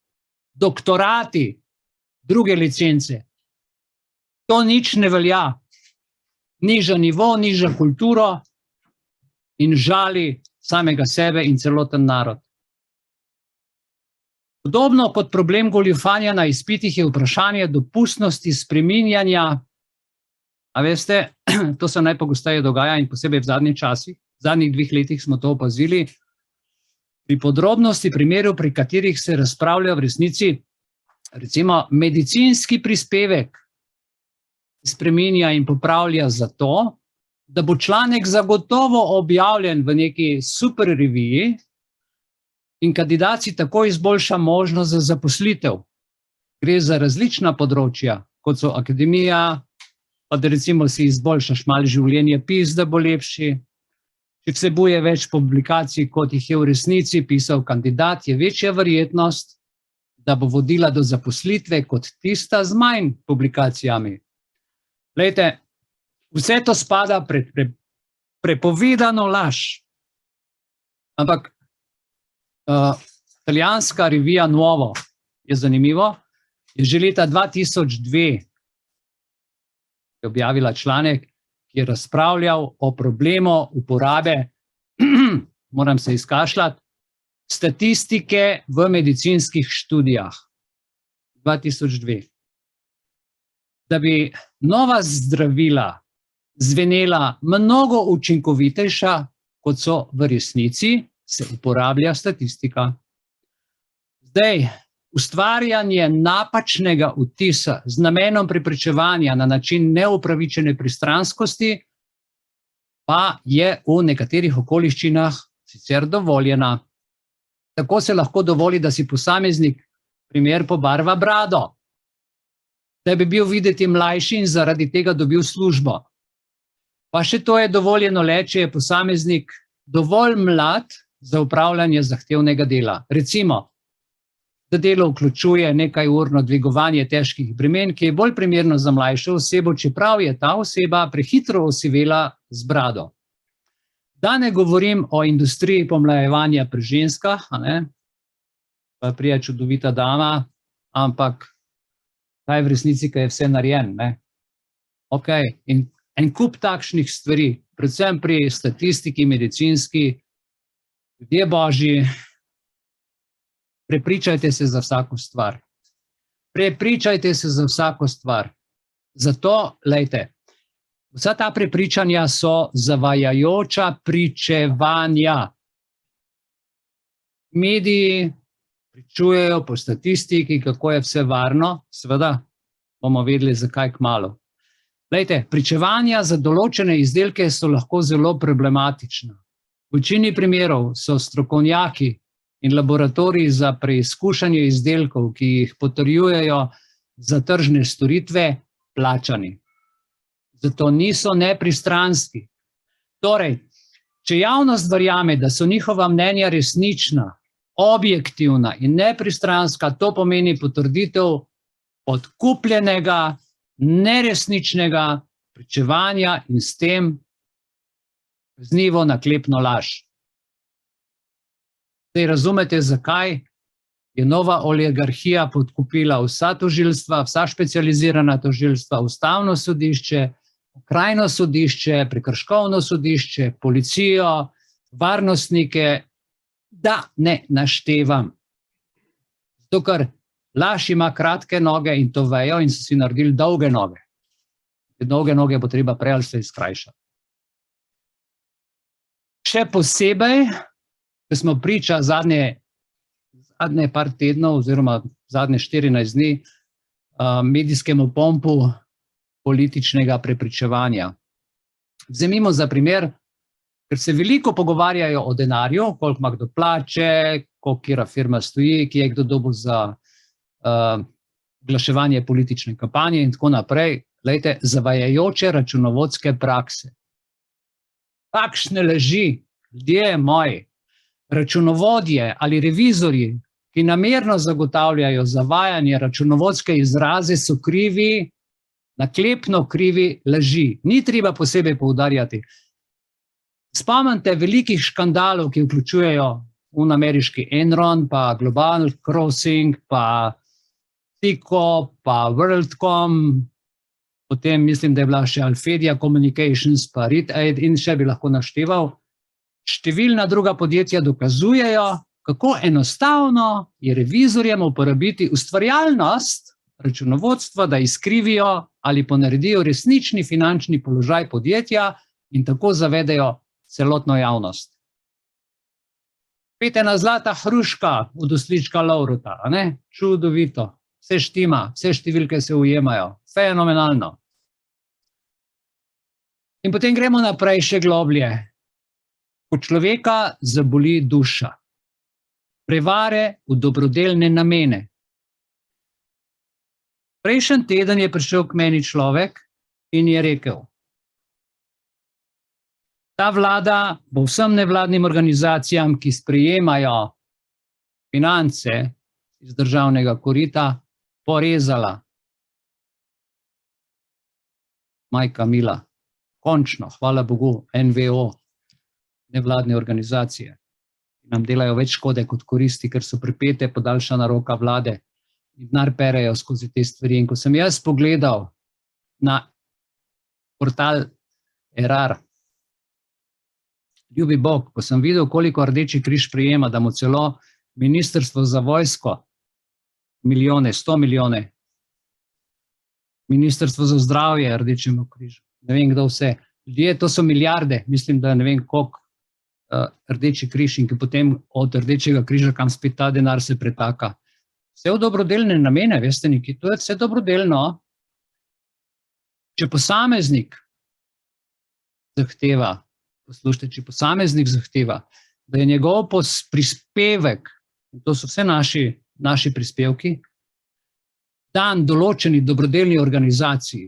doktorati, druge licence. To nič ne velja. Niža nivo, niža kulturo in žali samega sebe in celoten narod. Podobno kot problem goljufanja na izpitih je vprašanje dopustnosti spreminjanja. A veste, to se najpogosteje dogaja in posebej v zadnjih časih, v zadnjih 2 letih smo to opazili, pri podrobnosti primerov, pri katerih se razpravlja v resnici, recimo medicinski prispevek spreminja in popravlja zato, da bo članek zagotovo objavljen v neki super reviji in kandidat si tako izboljša možnost za zaposlitev. Gre za različna področja, kot so akademija, pa da recimo si izboljšaš malo življenje pis, da bo lepši. Če vsebuje več publikacij, kot jih je v resnici pisal kandidat, je večja verjetnost, da bo vodila do zaposlitve kot tista z manj publikacijami. Glejte, vse to spada pred prepovedano laž. Ampak italijanska revija Nuovo je zanimivo, je že leta 2002 objavila članek, ki je razpravljal o problemu uporabe, moram se izkašljati, statistike v medicinskih študijah. 2002. Da bi nova zdravila zvenela mnogo učinkovitejša, kot so v resnici, se uporablja statistika. Zdaj, ustvarjanje napačnega vtisa z namenom preprečevanja na način neupravičene pristranskosti pa je v nekaterih okoliščinah sicer dovoljena. Tako se lahko dovoli, da si posameznik primer pobarva brado, da bi bil videti mlajši in zaradi tega dobil službo. Pa še to je dovoljeno le, če je posameznik dovolj mlad za upravljanje zahtevnega dela. Recimo, da delo vključuje nekajurno dvigovanje težkih bremen, ki je bolj primerno za mlajšo osebo, čeprav je ta oseba prehitro osivela z brado. Da ne govorim o industriji pomlajevanja pri ženskah, pa prija čudovita dama, ampak kaj v resnici, kaj je vse narejen. Ok, in en kup takšnih stvari, predvsem pri statistiki, medicinski, ljudje božji, prepričajte se za vsako stvar. Prepričajte se za vsako stvar. Zato, lejte, vsa ta prepričanja so zavajajoča pričevanja. Mediji pričujejo po statistiki, kako je vse varno, seveda bomo vedeli, zakaj kmalu. Lejte, pričevanja za določene izdelke so lahko zelo problematična. V večini primerov so strokovnjaki in laboratoriji za preizkušanje izdelkov, ki jih potrjujejo za tržne storitve, plačani. Zato niso nepristranski. Torej, če javnost verjame, da so njihova mnenja resnična, objektivna in nepristranska, to pomeni potrditev odkupljenega, neresničnega pričevanja in s tem kaznivo naklepno laž. Zdaj razumete, zakaj je nova oligarhija podkupila vsa tožilstva, vsa specializirana tožilstva, ustavno sodišče, okrajno sodišče, prekrškovno sodišče, policijo, varnostnike, da ne naštevam. Zato, ker laž ima kratke noge in to vejo in so si naredili dolge noge. Te dolge noge bo treba prej ali slej skrajšati. Še posebej, ko smo priča zadnje par tednov oziroma zadnje 14 dni medijskemu pompu političnega prepričevanja. Vzemimo za primer, ker se veliko pogovarjajo o denarju, koliko ima kdo plače, koliko kjera firma stoji, kje je kdo dobil za oglaševanje politične kampanje in tako naprej. Glejte, zavajajoče računovodske prakse. Kakšne laži, ljudje moji, računovodje ali revizorji, ki namerno zagotavljajo zavajanje računovodske izraze, so krivi, naklepno krivi laži. Ni treba posebej poudarjati. Spomnite velikih škandalov, ki vključujejo ameriški Enron, pa Global Crossing, pa Tico, pa WorldCom, potem mislim, da je bila še Alphadia Communications, pa ReedAid in še bi lahko našteval. Številna druga podjetja dokazujejo, kako enostavno je revizorjem uporabiti ustvarjalnost računovodstva, da izkrivijo ali ponaredijo resnični finančni položaj podjetja in tako zavedajo celotno javnost. Petena zlata hruška od oslička Lovrota, a ne? Čudovito, vse štima, vse številke se ujemajo, fenomenalno. In potem gremo naprej še globlje. Ko človeka zaboli duša, prevare v dobrodelne namene. Prejšnji teden je prišel k meni človek in je rekel: ta vlada bo vsem nevladnim organizacijam, ki sprejemajo finance iz državnega korita, porezala. Majka mila, končno, hvala Bogu, NVO, nevladne organizacije, ki nam delajo več škode kot koristi, ker so pripete podaljšana roka vlade in denar perejo skozi te stvari. In ko sem jaz pogledal na portal Erar, ljubi Bog, ko sem videl, koliko Rdeči križ prejema, da mu celo Ministrstvo za vojsko milijone, 100 milijone, Ministrstvo za zdravje Rdečemu križu, ne vem kdo vse. Ljudje, to so milijarde, mislim, da ne vem koliko Rdeči križ in ki potem od Rdečega križa, kam spet ta denar se pretaka. Vse v dobrodelne namene, veste neki, to je vse dobrodelno. Če posameznik zahteva, poslušajte, če posameznik zahteva, da je njegov prispevek, in to so vse naši prispevki, dan določeni dobrodelni organizaciji,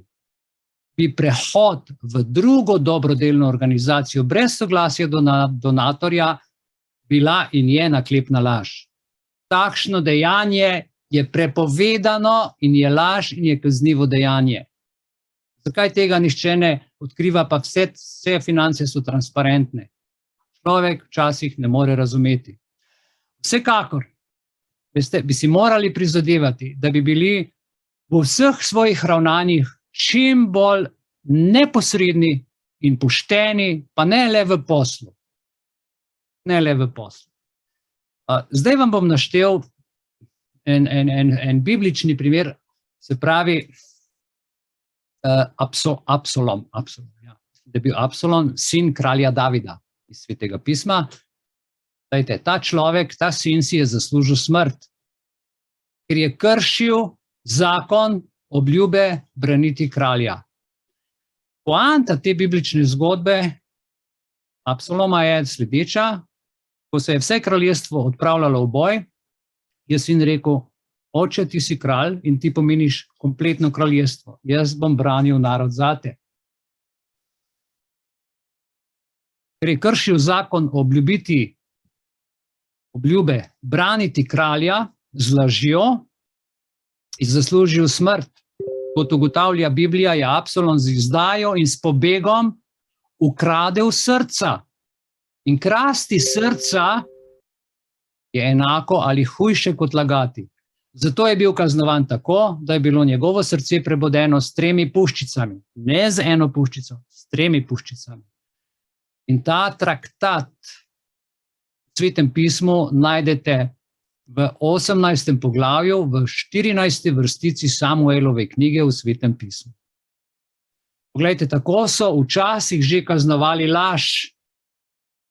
bi prehod v drugo dobrodelno organizacijo brez soglasja donatorja bila in je naklepna laž. Takšno dejanje je prepovedano in je laž in je kaznivo dejanje. Zakaj tega nihče ne odkriva, pa vse finance so transparentne. Človek včasih ne more razumeti. Vsekakor, veste, bi si morali prizadevati, da bi bili v vseh svojih ravnanjih čim bolj neposredni in pošteni, pa ne le v poslu. Ne le v poslu. Zdaj vam bom naštel en biblični primer, se pravi Absalom, ja. Da je bil Absalom sin kralja Davida iz Svetega pisma. Dajte, ta človek, ta sin si je zaslužil smrt, ker je kršil zakon obljube braniti kralja. Poanta te biblične zgodbe Absaloma je sledeča: ko se je vse kraljestvo odpravljalo v boj, je sin rekel: oče, ti si kralj in ti pomeniš kompletno kraljestvo. Jaz bom branil narod zate. Ker je kršil zakon obljube braniti kralja z lažjo, je zaslužil smrt. Kot ugotavlja Biblija, je Absalom z izdajo in s pobegom ukradel srca. In krasti srca je enako ali hujše kot lagati. Zato je bil kaznovan tako, da je bilo njegovo srce prebodeno s 3 puščicami. Ne z eno puščico, s 3 puščicami. In ta traktat Svetem pismu najdete v 18. poglavju, v 14. vrstici Samuelove knjige v Svetem pismu. Poglejte, tako so včasih že kaznovali laž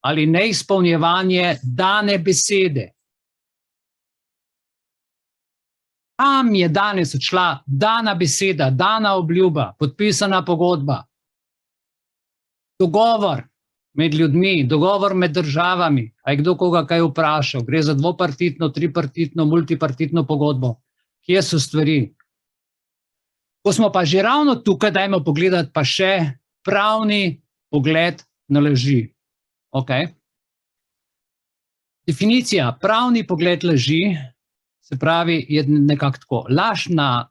ali neizpolnjevanje dane besede. Kam je danes odšla dana beseda, dana obljuba, podpisana pogodba? Dogovor med ljudmi, dogovor med državami. A je kdo koga kaj vprašal? Gre za dvopartitno, tripartitno, multipartitno pogodbo. Kje so stvari? Ko smo pa že ravno tukaj, dajmo pogledati pa še pravni pogled na laži. Okay. Definicija pravni pogled laži, se pravi, je nekako tako. Laž na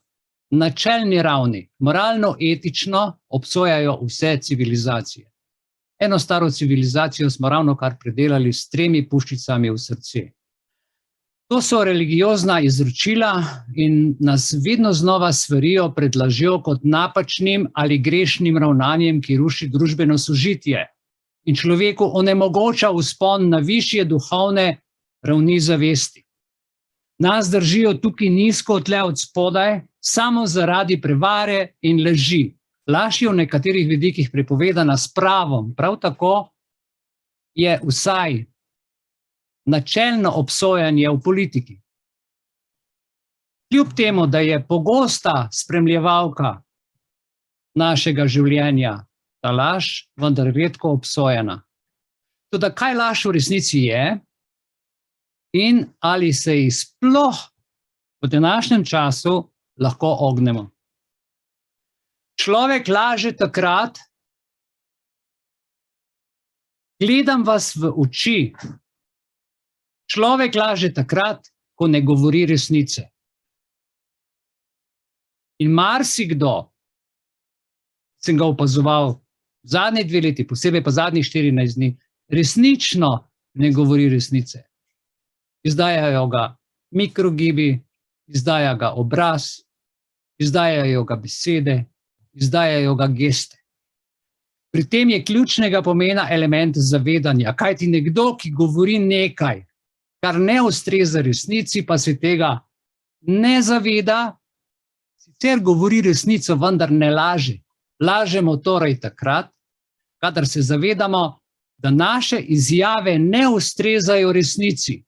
načelni ravni, moralno-etično obsojajo vse civilizacije. Eno staro civilizacijo smo ravno kar predelali s 3 puščicami v srce. To so religiozna izročila in nas vedno znova svarijo pred lažjo kot napačnim ali grešnim ravnanjem, ki ruši družbeno sožitje in človeku onemogoča vzpon na višje duhovne ravni zavesti. Nas držijo tukaj nizko, tle od spodaj, samo zaradi prevare in laži. Laž je v nekaterih vidikih prepovedana s pravom, prav tako je vsaj načelno obsojanje v politiki. Kljub temu, da je pogosta spremljevalka našega življenja ta laž, vendar redko obsojena. Toda kaj laž v resnici je in ali se ji sploh v današnjem času lahko ognemo? Človek laže takrat, gledam vas v oči. Človek laže takrat, ko ne govori resnice. In marsikdo, sem ga opazoval zadnji 2 leti, posebej pa zadnjih 14 dni, resnično ne govori resnice. Izdajajo ga mikrogibi, izdaja ga obraz, izdajajo ga besede, izdajajo ga geste. Pri tem je ključnega pomena element zavedanja, kajti nekdo, ki govori nekaj, kar ne ustreza resnici, pa se tega ne zaveda, sicer govori resnico, vendar ne laže. Lažemo torej takrat, kadar se zavedamo, da naše izjave ne ustrezajo resnici.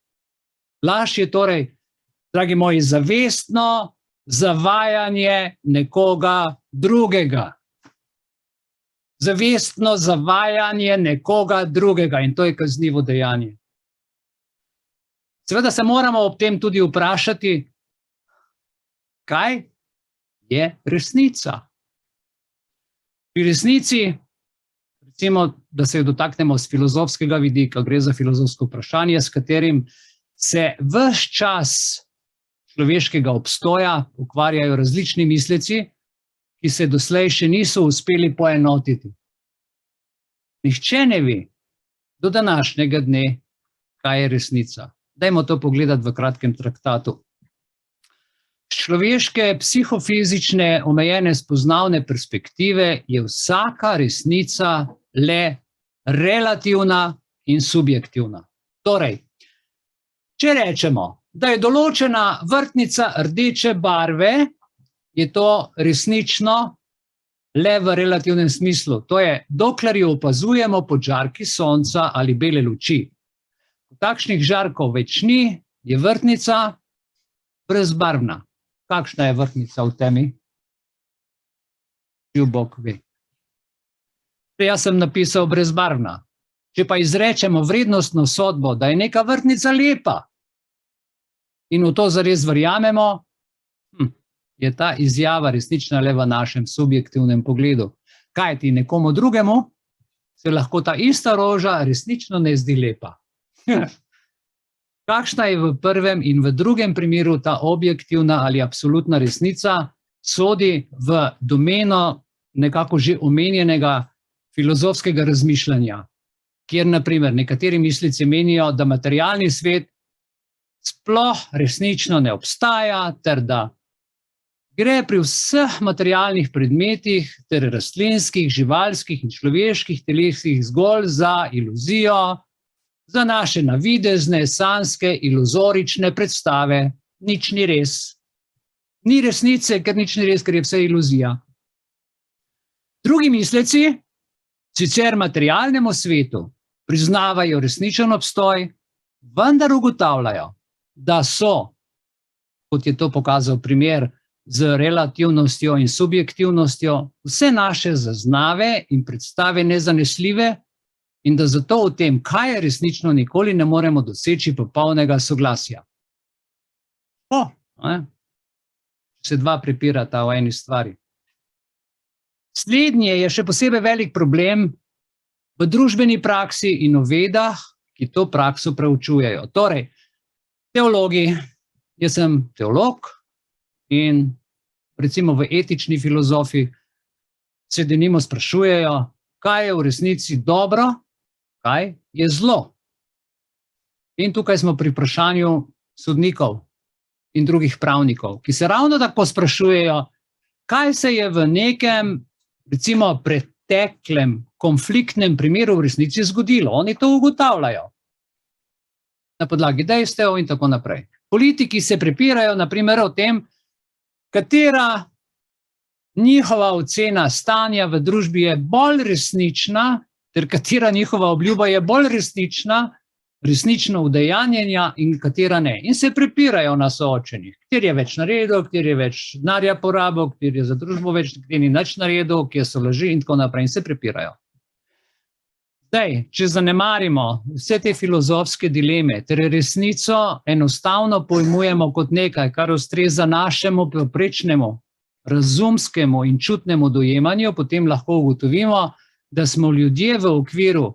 Laž je torej, dragi moji, zavestno zavajanje nekoga drugega. Zavestno zavajanje nekoga drugega in to je kaznivo dejanje. Seveda se moramo ob tem tudi vprašati, kaj je resnica. Pri resnici, recimo, da se jo dotaknemo z filozofskega vidika, gre za filozofsko vprašanje, s katerim se ves čas človeškega obstoja ukvarjajo različni misleci, ki se doslej še niso uspeli poenotiti. Nihče ne ve do današnjega dne, kaj je resnica. Dajmo to pogledati v kratkem traktatu. Z človeške psihofizične omejene spoznavne perspektive je vsaka resnica le relativna in subjektivna. Torej, če rečemo, da je določena vrtnica rdeče barve, je to resnično le v relativnem smislu. To je, dokler jo opazujemo pod žarki sonca ali bele luči. Takšnih žarkov več ni, je vrtnica brezbarvna. Kakšna je vrtnica v temi? Bog ve. Jaz sem napisal brezbarvna. Če pa izrečemo vrednostno sodbo, da je neka vrtnica lepa in v to zares verjamemo, je ta izjava resnična le v našem subjektivnem pogledu. Kajti nekomu drugemu se lahko ta ista roža resnično ne zdi lepa. Kakšna je v prvem in v drugem primeru ta objektivna ali absolutna resnica, sodi v domeno nekako že omenjenega filozofskega razmišljanja, kjer naprimer nekateri mislici menijo, da materialni svet sploh resnično ne obstaja, ter da gre pri vseh materialnih predmetih, ter rastlinskih, živalskih in človeških telesih zgolj za iluzijo, za naše navidezne, sanske, iluzorične predstave. Nič ni res. Ni resnice, ker nič ni res, ker je vse iluzija. Drugi misleci sicer materialnemu svetu priznavajo resničen obstoj, vendar ugotavljajo, da so, kot je to pokazal primer z relativnostjo in subjektivnostjo, vse naše zaznave in predstave nezanesljive in da zato v tem, kaj je resnično, nikoli ne moremo doseči popolnega soglasja. Se dva prepirata o eni stvari. Slednje je še posebej velik problem v družbeni praksi in v vedah, ki to prakso preučujejo. Torej, teologi, jaz sem teolog in recimo v etični filozofiji se denimo sprašujejo, kaj je v resnici dobro, kaj je zlo. In tukaj smo pri vprašanju sodnikov in drugih pravnikov, ki se ravno tako sprašujejo, kaj se je v nekem, recimo, preteklem, konfliktnem primeru v resnici zgodilo. Oni to ugotavljajo na podlagi dejstev in tako naprej. Politiki se prepirajo, na primer, o tem, katera njihova ocena stanja v družbi je bolj resnična, ter katera njihova obljuba je bolj resnična, resnično udejanjenja in katera ne. In se prepirajo na soočenjih, kjer je več naredil, kjer je več denarja porabil, kjer je za družbo več, kjer ni nič naredil, kjer so laži in tako naprej. In se prepirajo. Zdaj, če zanemarimo vse te filozofske dileme, ter resnico enostavno pojmujemo kot nekaj, kar ustreza našemu povprečnemu, razumskemu in čutnemu dojemanju, potem lahko ugotovimo, da smo ljudje v okviru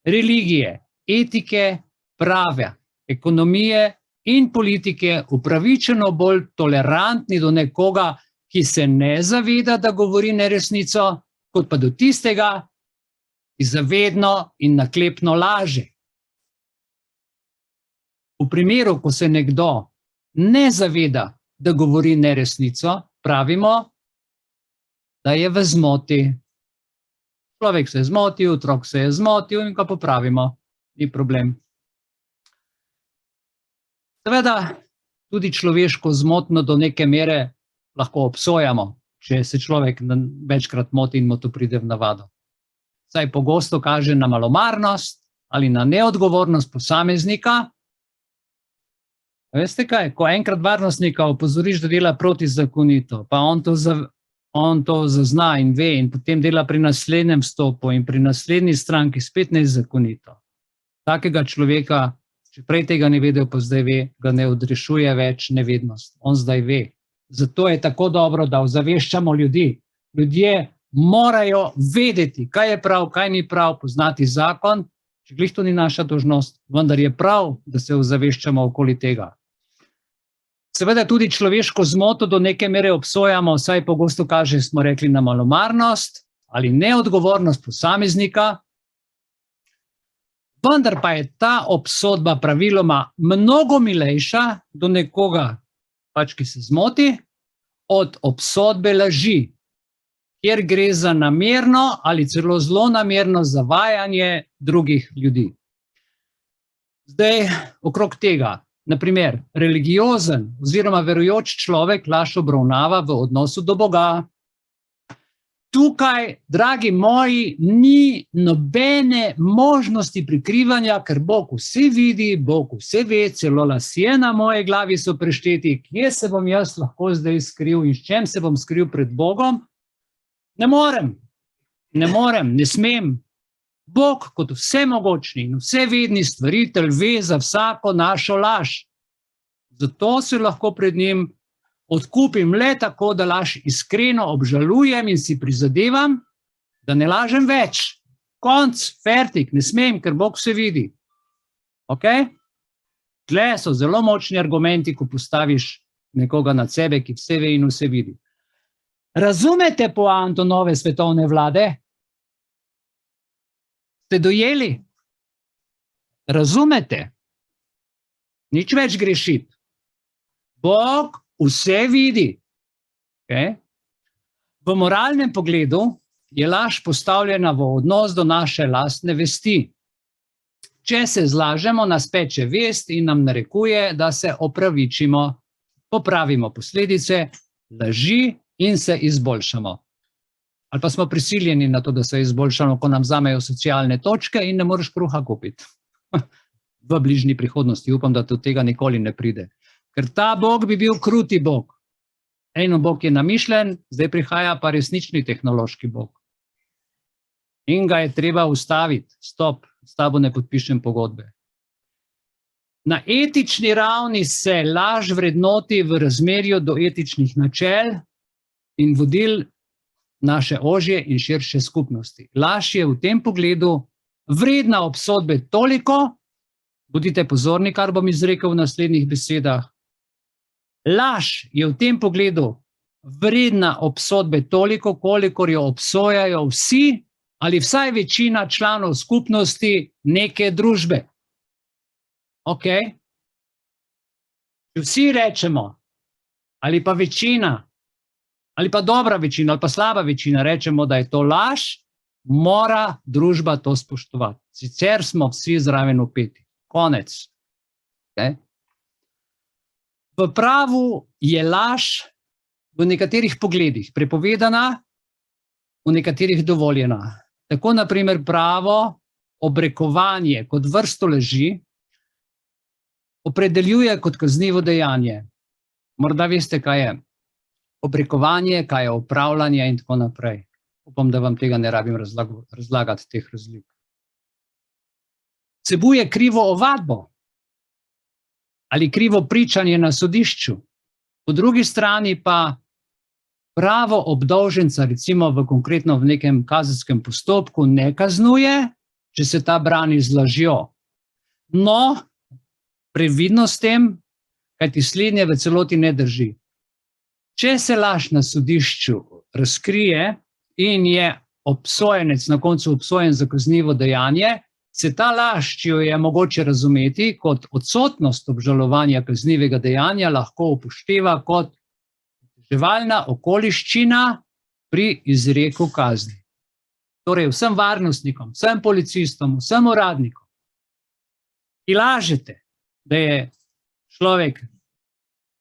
religije, etike, prava, ekonomije in politike upravičeno bolj tolerantni do nekoga, ki se ne zaveda, da govori neresnico, kot pa do tistega, ki zavedno in naklepno laže. V primeru, ko se nekdo ne zaveda, da govori neresnico, pravimo, da je v zmoti. Človek se je zmotil, otrok se je zmotil in ga popravimo. Ni problem. Seveda, tudi človeško zmotno do neke mere lahko obsojamo, če se človek večkrat moti in mu to pride v navado. Saj pogosto kaže na malomarnost ali na neodgovornost posameznika. Veste kaj, ko enkrat varnostnika opozoriš, da dela protizakonito, pa on to zazna in ve in potem dela pri naslednjem stopu in pri naslednji stranki spet nezakonito. Takega človeka, če prej tega ne vedel, pa zdaj ve, ga ne odrešuje več nevednost. On zdaj ve. Zato je tako dobro, da ozaveščamo ljudi. Ljudje morajo vedeti, kaj je prav, kaj ni prav, poznati zakon, če glih to ni naša dolžnost, vendar je prav, da se ozaveščamo okoli tega. Seveda tudi človeško zmoto do neke mere obsojamo, saj pogosto kaže, smo rekli, na malomarnost ali neodgovornost posameznika, vendar pa je ta obsodba praviloma mnogo milejša do nekoga, ki se zmoti, od obsodbe laži, kjer gre za namerno ali celo zlonamerno zavajanje drugih ljudi. Zdaj, okrog tega, na primer, religiozen oziroma verujoč človek laž obravnava v odnosu do Boga. Tukaj, dragi moji, ni nobene možnosti prikrivanja, ker Bog vse vidi, Bog vse ve, celo lasje na moje glavi so prešteti, kje se bom jaz lahko zdaj skril in s čem se bom skril pred Bogom. Ne morem, ne smem. Bog kot vsemogočni in vsevedni stvaritelj ve za vsako našo laž. Zato se lahko pred njim odkupim le tako, da laž iskreno obžalujem in si prizadevam, da ne lažem več. Konc, fertik, ne smem, ker Bog vse vidi. Ok? Tle so zelo močni argumenti, ko postaviš nekoga nad sebe, ki vse ve in vse vidi. Razumete poanto nove svetovne vlade? Ste dojeli? Razumete? Nič več grešiti. Bog vse vidi. Okay? V moralnem pogledu je laž postavljena v odnos do naše lastne vesti. če se zlažemo, nas peče vest in nam narekuje, da se opravičimo, popravimo posledice laži in se izboljšamo. Ali pa smo prisiljeni na to, da se izboljšamo, ko nam vzamejo socialne točke in ne moreš kruha kupiti. V bližnji prihodnosti, upam, da do tega nikoli ne pride. Ker ta Bog bi bil kruti Bog. Eno Bog je namišljen, zdaj prihaja pa resnični tehnološki Bog. In ga je treba ustaviti. Stop, s tabo ne podpišem pogodbe. Na etični ravni se laž vrednoti v razmerju do etičnih načel in vodil naše ožje in širše skupnosti. Laž je v tem pogledu vredna obsodbe toliko, bodite pozorni, kar bom izrekel v naslednjih besedah, laž je v tem pogledu vredna obsodbe toliko, kolikor jo obsojajo vsi ali vsaj večina članov skupnosti neke družbe. Ok? Če vsi rečemo, ali pa večina, ali pa dobra večina, ali pa slaba večina, rečemo, da je to laž, mora družba to spoštovati. Sicer smo vsi zraven vpeti. Konec. Okay? V pravu je laž v nekaterih pogledih prepovedana, v nekaterih dovoljena. Tako, na primer, pravo obrekovanje kot vrsto laži opredeljuje kot kaznivo dejanje. Morda veste, kaj je obrekovanje, kaj je opravljanje in tako naprej. Upam, da vam tega ne rabim razlagati teh razlik. Vsebuje krivo ovadbo ali krivo pričanje na sodišču. Po drugi strani pa pravo obdolženca, recimo konkretno v nekem kazenskem postopku, ne kaznuje, če se ta brani z lažjo. No, previdno s tem, kajti slednje v celoti ne drži. Če se laž na sodišču razkrije in je obsojenec na koncu obsojen za kaznivo dejanje, se ta laž, če jo je mogoče razumeti kot odsotnost obžalovanja kaznivega dejanja, lahko upošteva kot oteževalna okoliščina pri izreku kazni. Torej vsem varnostnikom, vsem policistom, vsem uradnikom, ki lažete, da je človek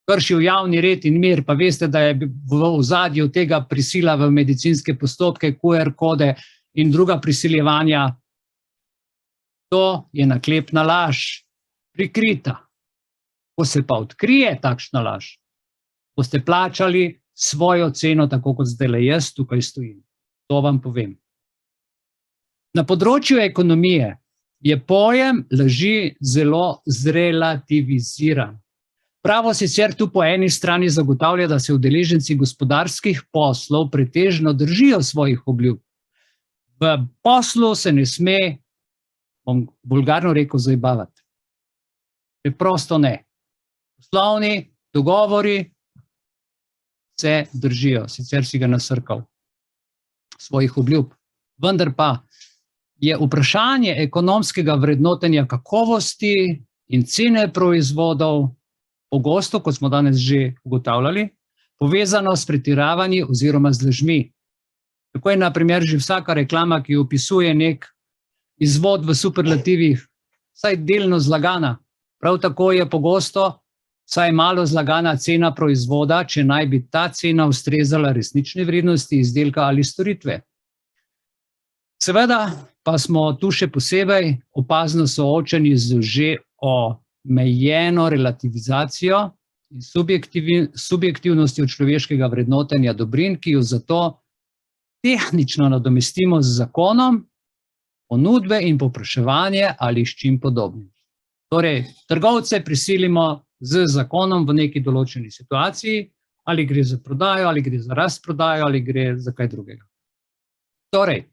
kršil javni red in mir, pa veste, da je v ozadju tega prisila v medicinske postopke, QR kode in druga prisiljevanja, to je naklepna laž, prikrita. Ko se pa odkrije takšna laž, boste plačali svojo ceno, tako kot zdajle jaz tukaj stojim. To vam povem. Na področju ekonomije je pojem laži zelo zrelativiziran. Pravo sicer tu po eni strani zagotavlja, da se udeleženci gospodarskih poslov pretežno držijo svojih obljub. V poslu se ne sme, bom vulgarno rekel, zajebavati. Preprosto ne. Poslovni dogovori se držijo, sicer si ga nasrkal svojih obljub. Vendar pa je vprašanje ekonomskega vrednotenja kakovosti in cene proizvodov pogosto, kot smo danes že ugotavljali, povezano s pretiravanji oziroma z lažmi. Tako je na primer že vsaka reklama, ki opisuje nek izvod v superlativih, vsaj delno zlagana. Prav tako je pogosto vsaj malo zlagana cena proizvoda, če naj bi ta cena ustrezala resnični vrednosti izdelka ali storitve. Seveda pa smo tu še posebej opazno soočeni z že omejeno relativizacijo in subjektivnostjo človeškega vrednotenja dobrin, ki jo zato tehnično nadomestimo z zakonom, ponudbe in povpraševanje ali s čim podobnim. Torej, trgovce prisilimo z zakonom v neki določeni situaciji, ali gre za prodajo, ali gre za razprodajo, ali gre za kaj drugega. Torej,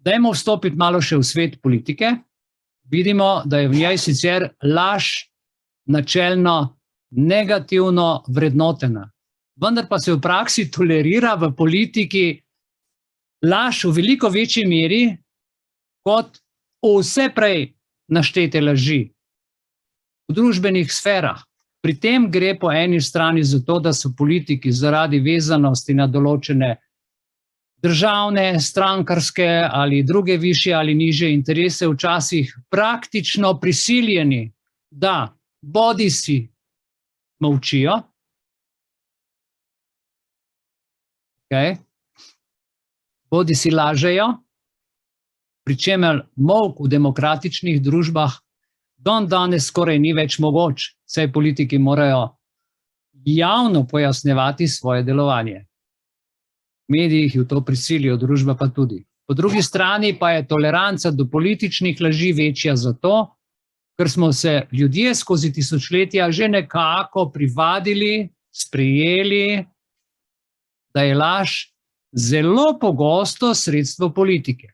dajmo vstopiti malo še v svet politike. Vidimo, da je v njej sicer laž načelno negativno vrednotena. Vendar pa se v praksi tolerira v politiki laž v veliko večji meri kot vse prej naštete laži v družbenih sferah. Pri tem gre po eni strani za to, da so politiki zaradi vezanosti na določene državne, strankarske ali druge višje ali nižje interese včasih praktično prisiljeni, da bodisi molčijo, bodisi lažejo, pri čemer molk v demokratičnih družbah danes skoraj ni več mogoč, saj politiki morajo javno pojasnjevati svoje delovanje. Mediji jih v to prisilijo, družba pa tudi. Po drugi strani pa je toleranca do političnih laži večja zato, ker smo se ljudje skozi tisočletja že nekako privadili, sprejeli, da je laž zelo pogosto sredstvo politike.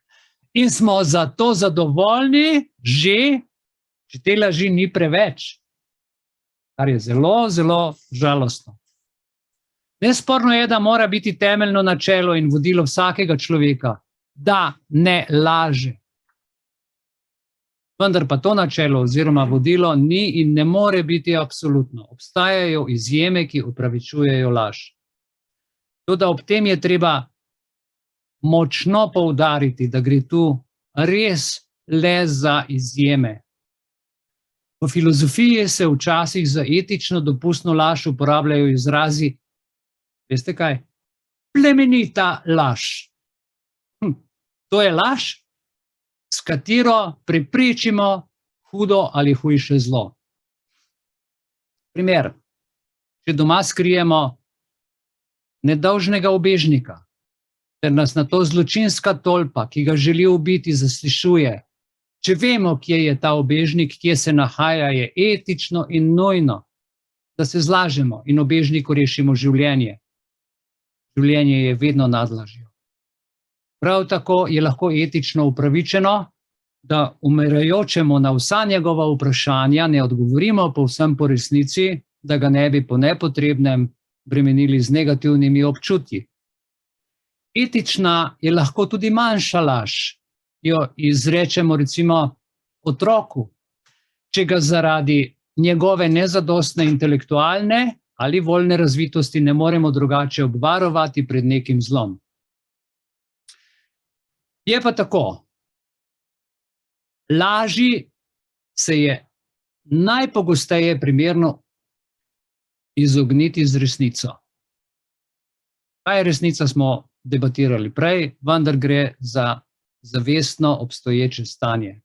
In smo zato zadovoljni že, če te laži ni preveč, kar je zelo, zelo žalostno. Nesporno je, da mora biti temeljno načelo in vodilo vsakega človeka, da ne laže. Vendar pa to načelo oziroma vodilo ni in ne more biti absolutno. Obstajajo izjeme, ki opravičujejo laž. Toda ob tem je treba močno poudariti, da gre tu res le za izjeme. V filozofiji se včasih za etično dopustno laž uporabljajo izrazi, veste kaj? Plemenita laž. To je laž, s katero preprečimo hudo ali hujše zlo. Primer, če doma skrijemo nedolžnega ubežnika, ter nas na to zločinska tolpa, ki ga želi ubiti, zaslišuje, če vemo, kje je ta ubežnik, kje se nahaja, je etično in nujno, da se zlažemo in ubežniku rešimo življenje. Življenje je vedno nad lažjo. Prav tako je lahko etično upravičeno, da umirajočemu na vsa njegova vprašanja ne odgovorimo povsem po resnici, da ga ne bi po nepotrebnem bremenili z negativnimi občutji. Etična je lahko tudi manjša laž, jo izrečemo recimo otroku, če ga zaradi njegove nezadostne intelektualne ali voljne razvitosti ne moremo drugače obvarovati pred nekim zlom. Je pa tako, laži se je najpogosteje primerno izogniti z resnico. Kaj je resnica, smo debatirali prej, vendar gre za zavestno obstoječe stanje,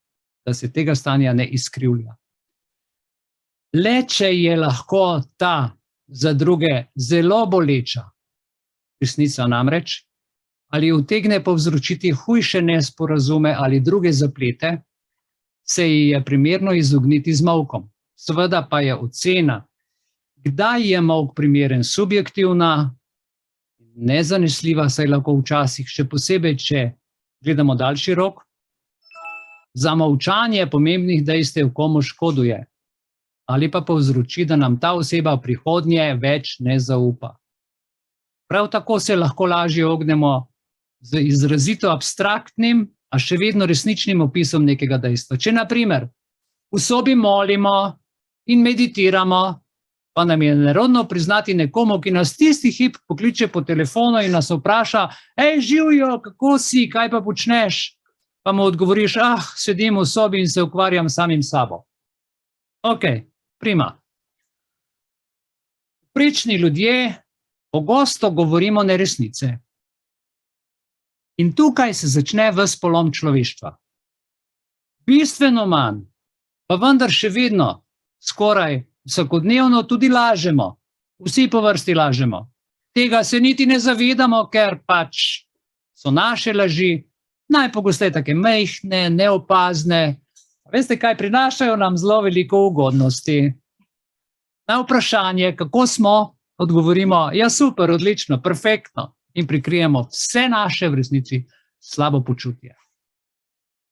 da se tega stanja ne izkrivlja. Le če je lahko ta za druge zelo boleča, resnica namreč, ali utegne povzročiti hujše nesporazume ali druge zaplete, se ji je primerno izogniti z molkom. Seveda pa je ocena, kdaj je molk primeren, subjektivna, nezanesljiva, saj lahko včasih, še posebej, če gledamo daljši rok, zamolčanje pomembnih dejstev komu škoduje ali pa povzroči, da nam ta oseba v prihodnje več ne zaupa. Prav tako se lahko lažje ognemo z izrazito abstraktnim, a še vedno resničnim opisom nekega dejstva. Če na primer v sobi molimo in meditiramo, pa nam je nerodno priznati nekomu, ki nas tisti hip pokliče po telefonu in nas vpraša, živjo, kako si, kaj pa počneš? Pa mu odgovoriš, sedim v sobi in se ukvarjam samim sabo. Ok, prima. Prečni ljudje pogosto govorimo neresnice. In tukaj se začne ves polom človeštva. Bistveno manj, pa vendar še vedno skoraj vsakodnevno tudi lažemo. Vsi po vrsti lažemo. Tega se niti ne zavedamo, ker pač so naše laži najpogosteje take majhne, neopazne. Veste kaj, prinašajo nam zelo veliko ugodnosti. Na vprašanje, kako smo, odgovorimo, ja super, odlično, perfektno. In prikrijemo vse naše v resnici slabo počutje.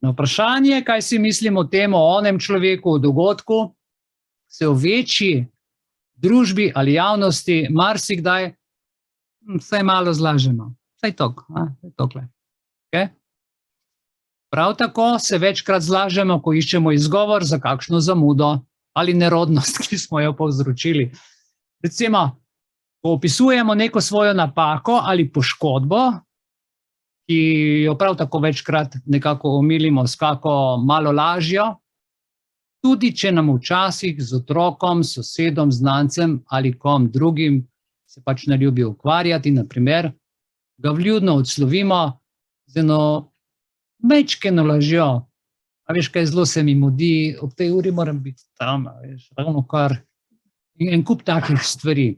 Na vprašanje, kaj si mislimo o tem, o onem človeku, o dogodku, se v večji družbi ali javnosti marsikdaj vsaj malo zlažemo. Vsaj tokle. Okay? Prav tako se večkrat zlažemo, ko iščemo izgovor za kakšno zamudo ali nerodnost, ki smo jo povzročili. Recimo, ko opisujemo neko svojo napako ali poškodbo, ki jo prav tako večkrat nekako omilimo s kako malo lažjo, tudi če nam včasih z otrokom, sosedom, znancem ali kom drugim se pač ne ljubi ukvarjati, na primer, ga vljudno odslovimo z eno majčkeno lažjo. A veš, kaj zelo se mi mudi, ob tej uri moram biti tam, a veš, ravno kar. In en kup takih stvari.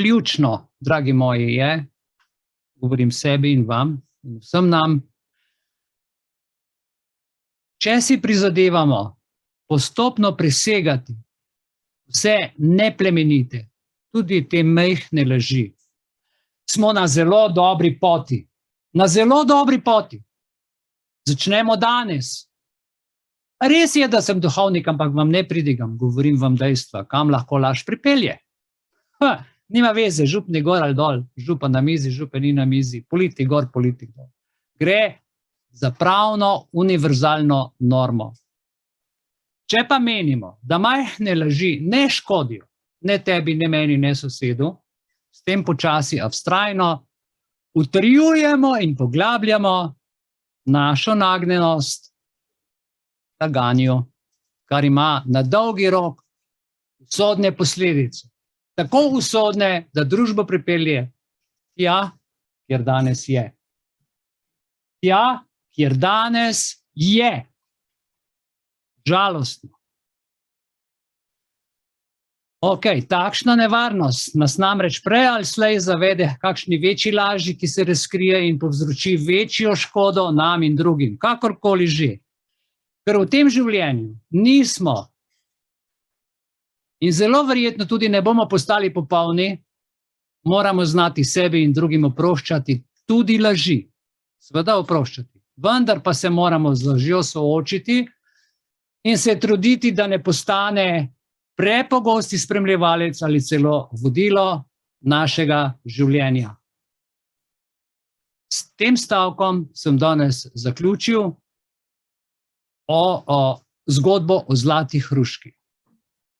Ključno, dragi moji, je, govorim sebi in vam, in vsem nam, če si prizadevamo postopno presegati vse neplemenite, tudi te majhne laži, smo na zelo dobri poti. Na zelo dobri poti. Začnemo danes. Res je, da sem duhovnik, ampak vam ne pridigam, govorim vam dejstva, kam lahko laž pripelje. Nima veze, žup ni gor ali dol, župa na mizi, župa ni na mizi, politik gor, politik dol. Gre za pravno univerzalno normo. Če pa menimo, da majhne laži ne škodijo, ne tebi, ne meni, ne sosedu, s tem počasi abstrajno utrjujemo in poglabljamo našo nagnjenost laganju, kar ima na dolgi rok usodne posledice. Tako usodne, da družbo pripelje tja, kjer danes je. Tja, kjer danes je. Žalostno. Ok, takšna nevarnost nas namreč prej ali slej zavede kakšni večji laži, ki se razkrije in povzroči večjo škodo nam in drugim, kakorkoli že. Ker v tem življenju nismo in zelo verjetno tudi ne bomo postali popolni, moramo znati sebi in drugim oproščati tudi laži. Seveda oproščati. Vendar pa se moramo z lažjo soočiti in se truditi, da ne postane prepogosti spremljevalec ali celo vodilo našega življenja. S tem stavkom sem danes zaključil o zgodbo o zlati hruški.